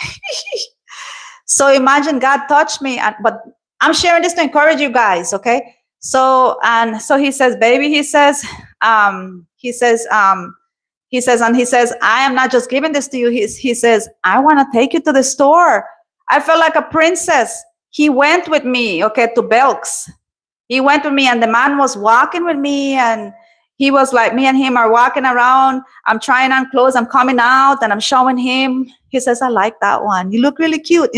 So imagine God touched me, but I'm sharing this to encourage you guys, okay? So he says, baby, he says, and he says, I am not just giving this to you. He says, I want to take you to the store. I felt like a princess. He went with me, okay, to Belk's. He went with me, and the man was walking with me, and he was like, me and him are walking around. I'm trying on clothes. I'm coming out and I'm showing him. He says, I like that one. You look really cute.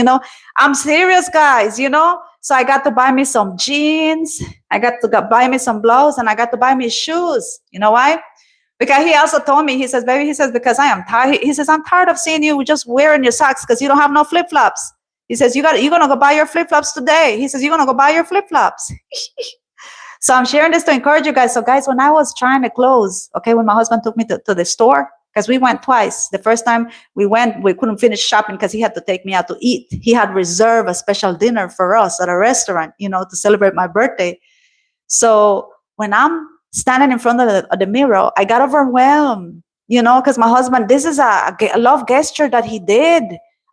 I'm serious, guys, So I got to buy me some jeans. I got to buy me some blouse, and I got to buy me shoes. You know why? Because he also told me, he says, baby, he says, because I am tired. He says, I'm tired of seeing you just wearing your socks because you don't have no flip-flops. He says, you're going to go buy your flip-flops today. He says, you're going to go buy your flip-flops. So I'm sharing this to encourage you guys. So guys, when I was trying to close, okay, when my husband took me to the store, because we went twice. The first time we went, we couldn't finish shopping because he had to take me out to eat. He had reserved a special dinner for us at a restaurant, to celebrate my birthday. So when I'm standing in front of the mirror, I got overwhelmed, because my husband, this is a love gesture that he did.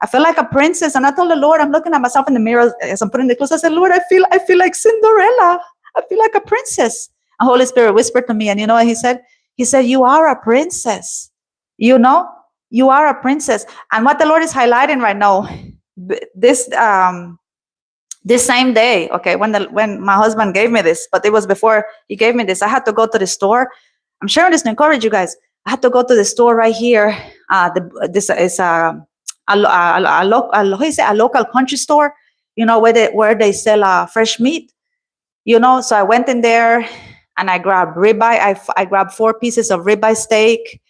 I feel like a princess. And I told the Lord, I'm looking at myself in the mirror as I'm putting the clothes. I said, Lord, I feel like Cinderella. I feel like a princess. And Holy Spirit whispered to me, and you know what he said? He said, you are a princess. You are a princess. And what the Lord is highlighting right now, this same day, okay, when my husband gave me this, but it was before he gave me this, I had to go to the store. I'm sharing this to encourage you guys. I had to go to the store right here. This is a local country store, where they sell fresh meat. So I went in there and I grabbed ribeye. I grabbed 4 pieces of ribeye steak.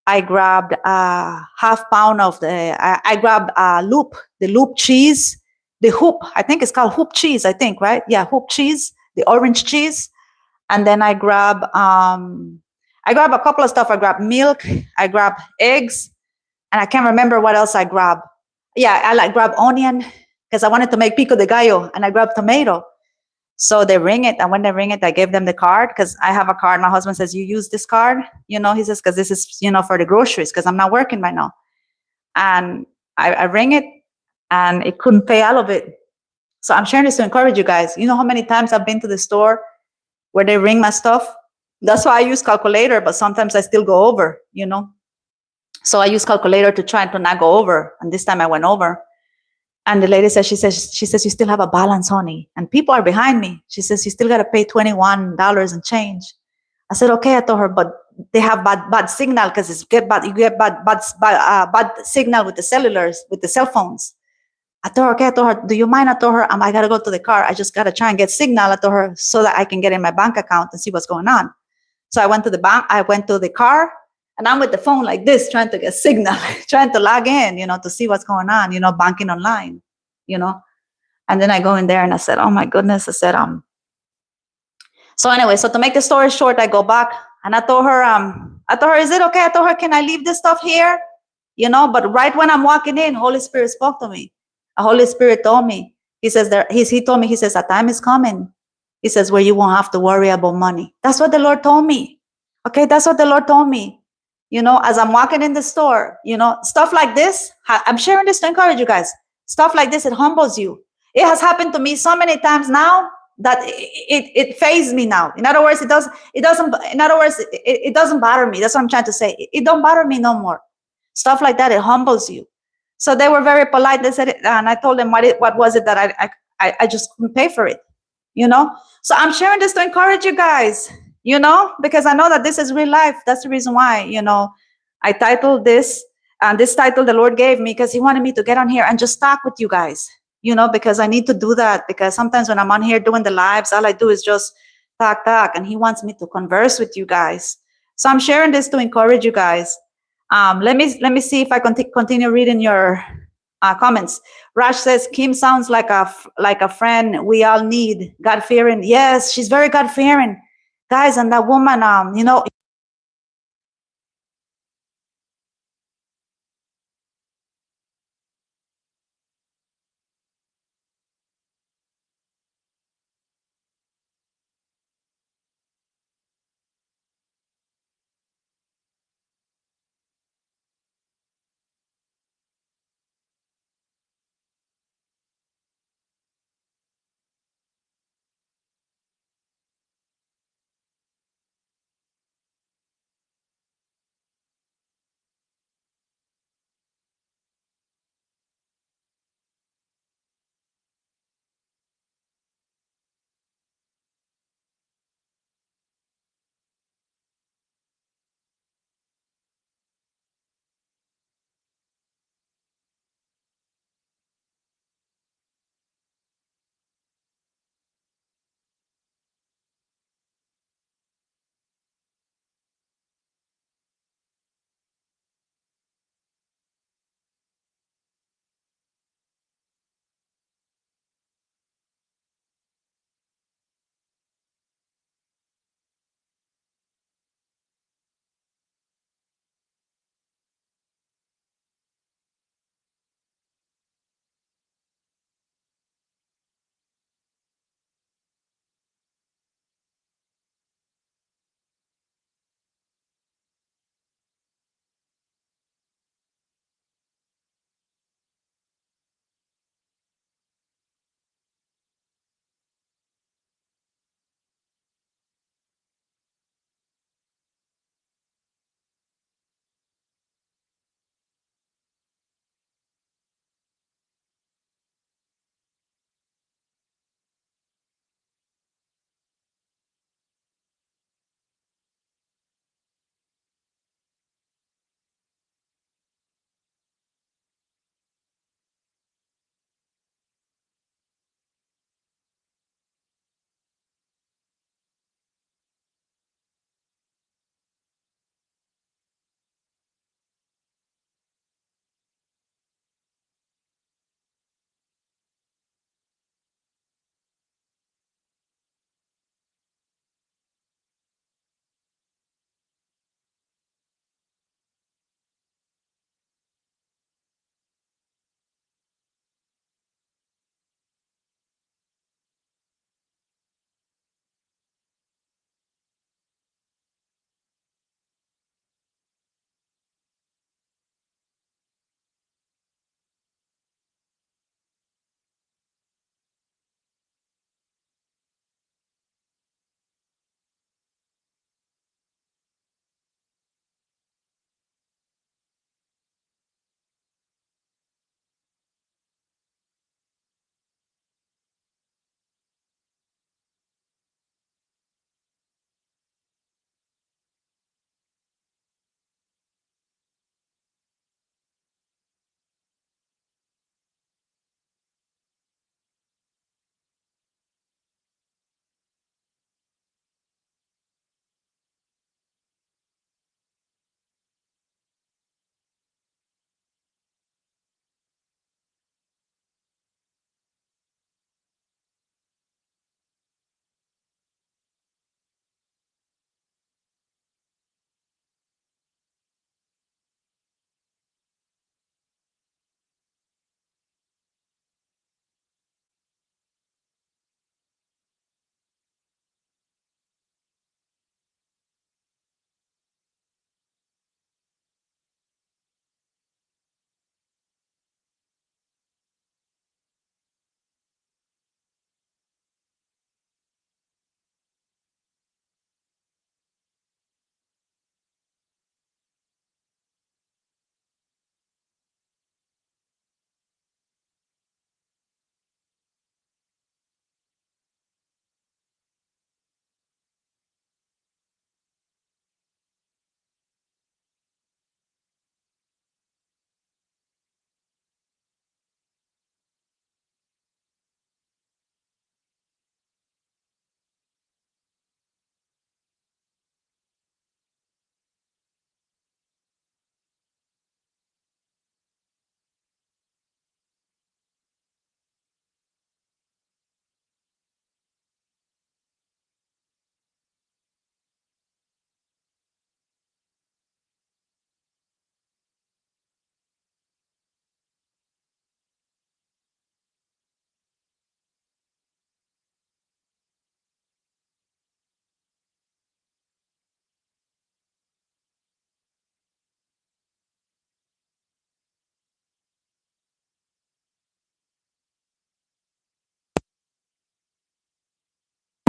I grabbed half pound of I grabbed the loop cheese, the hoop. I think it's called hoop cheese. I think, right? Yeah, hoop cheese, the orange cheese. And then I grab a couple of stuff. I grabbed milk. I grabbed eggs, and I can't remember what else I grabbed. Yeah, I grabbed onion because I wanted to make pico de gallo, and I grabbed tomato. So they ring it, and when they ring it, I gave them the card because I have a card. My husband says, you use this card, he says, because this is, for the groceries because I'm not working right now. And I ring it, and it couldn't pay all of it. So I'm sharing this to encourage you guys. You know how many times I've been to the store where they ring my stuff? That's why I use calculator, but sometimes I still go over, So I use calculator to try to not go over. And this time I went over. And the lady says, she says, you still have a balance, honey. And people are behind me. She says, you still got to pay $21 and change. I said, okay. I told her, but they have bad signal because you get bad signal with the cellulars, with the cell phones. I told her, okay. I told her, do you mind? I told her, I got to go to the car. I just got to try and get signal. I told her, so that I can get in my bank account and see what's going on. So I went to the bank. I went to the car. And I'm with the phone like this, trying to get signal, trying to log in, to see what's going on, banking online, And then I go in there and I said, oh my goodness. I said, So anyway, so to make the story short, I go back and I told her, is it okay? I told her, can I leave this stuff here? But right when I'm walking in, Holy Spirit spoke to me. The Holy Spirit told me, he says, he told me, he says, a time is coming. He says, where you won't have to worry about money. That's what the Lord told me. Okay. That's what the Lord told me. As I'm walking in the store, stuff like this, I'm sharing this to encourage you guys. Stuff like this, it humbles you. It has happened to me so many times now that it fazed me now. In other words, it doesn't in other words it doesn't bother me. That's what I'm trying to say. It don't bother me no more. Stuff like that, it humbles you. So they were very polite. They said it, and I told them what was it that I just couldn't pay for it, you know. So I'm sharing this to encourage you guys, because I know that this is real life. That's the reason why, I titled this, and this title the Lord gave me because He wanted me to get on here and just talk with you guys, because I need to do that, because sometimes when I'm on here doing the lives, all I do is just talk, and He wants me to converse with you guys. So I'm sharing this to encourage you guys. Let me see if I continue reading your comments. Raj says Kim sounds like a friend we all need. God fearing, yes, she's very God fearing, guys. And that woman,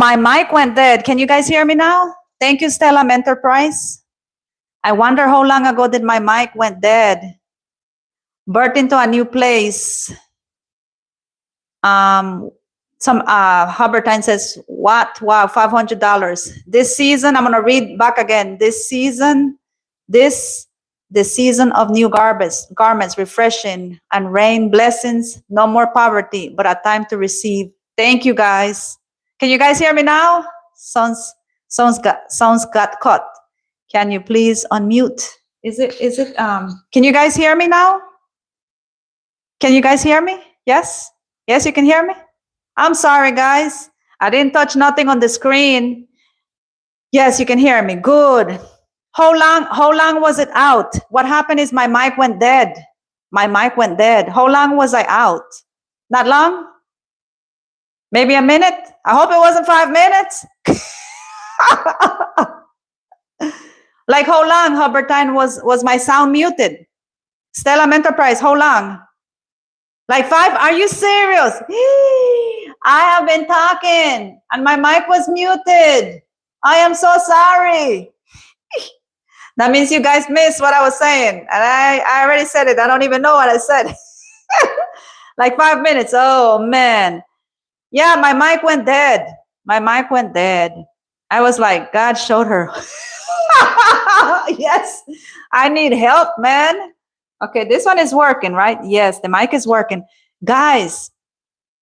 My mic went dead. Can you guys hear me now? Thank you, Stella Enterprise. I wonder how long ago did my mic went dead. Birth into a new place. Some Hubertine says, what? Wow, $500. This season, I'm gonna read back again. This season, the season of new garments, refreshing and rain blessings, no more poverty, but a time to receive. Thank you guys. Can you guys hear me now? Sounds got cut. Can you please unmute? Is it can you guys hear me now? Can you guys hear me? Yes? Yes, you can hear me? I'm sorry, guys. I didn't touch nothing on the screen. Yes, you can hear me. Good. How long was it out? What happened is my mic went dead. My mic went dead. How long was I out? Not long? Maybe a minute? I hope it wasn't 5 minutes. Like how long, Hubertine, was my sound muted? Stella Enterprise, how long? Like 5? Are you serious? I have been talking and my mic was muted. I am so sorry. That means you guys missed what I was saying. And I already said it. I don't even know what I said. Like 5 minutes. Oh, man. Yeah, my mic went dead. My mic went dead. I was like, God showed her. Yes, I need help, man. Okay, this one is working, right? Yes, the mic is working. Guys,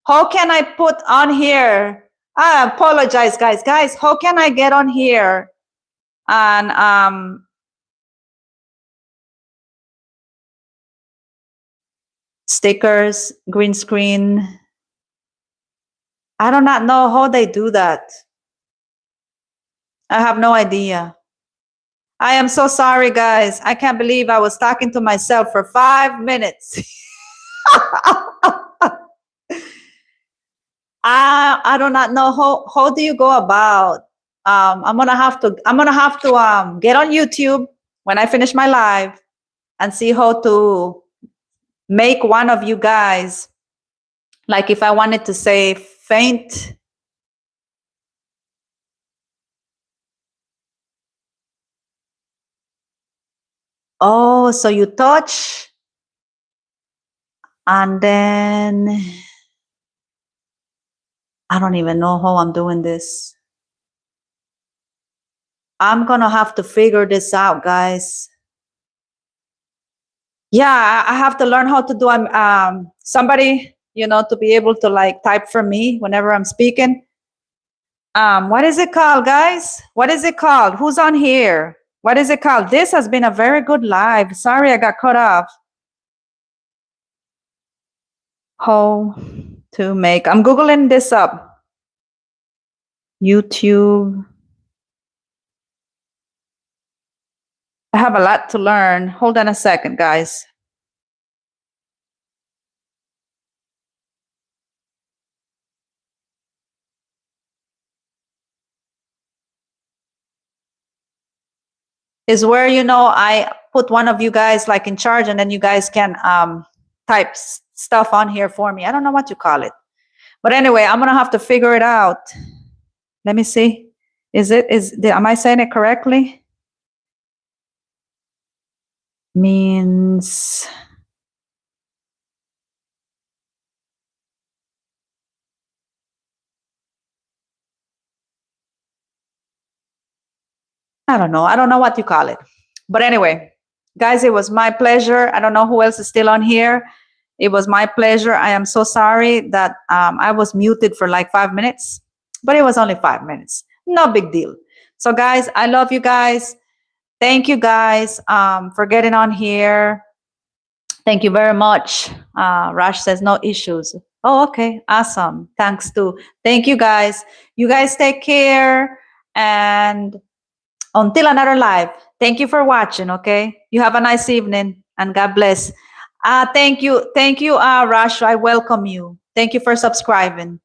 how can I put on here? I apologize, guys. Guys, how can I get on here and stickers, green screen? I do not know how they do that. I have no idea. I am so sorry, guys. I can't believe I was talking to myself for 5 minutes. I do not know how do you go about. I'm gonna have to get on YouTube when I finish my live and see how to make one of you guys, like if I wanted to say faint. Oh, so you touch and then I don't even know how I'm doing this. I'm gonna have to figure this out, guys. Yeah, I have to learn how to do somebody, to be able to like type for me whenever I'm speaking. What is it called, guys? What is it called? Who's on here? What is it called? This has been a very good live. Sorry, I got cut off. How to make, I'm Googling this up. YouTube. I have a lot to learn. Hold on a second, guys. Is where, I put one of you guys like in charge and then you guys can type stuff on here for me. I don't know what you call it. But anyway, I'm going to have to figure it out. Let me see. Am I saying it correctly? Means I don't know. I don't know what you call it. But anyway, guys, it was my pleasure. I don't know who else is still on here. It was my pleasure. I am so sorry that I was muted for like 5 minutes, but it was only 5 minutes. No big deal. So guys, I love you guys. Thank you guys for getting on here. Thank you very much. Rash says no issues. Oh, okay. Awesome. Thanks too. Thank you guys. You guys take care. And until another live, thank you for watching, okay? You have a nice evening and God bless. Thank you. Thank you, Rash. I welcome you. Thank you for subscribing.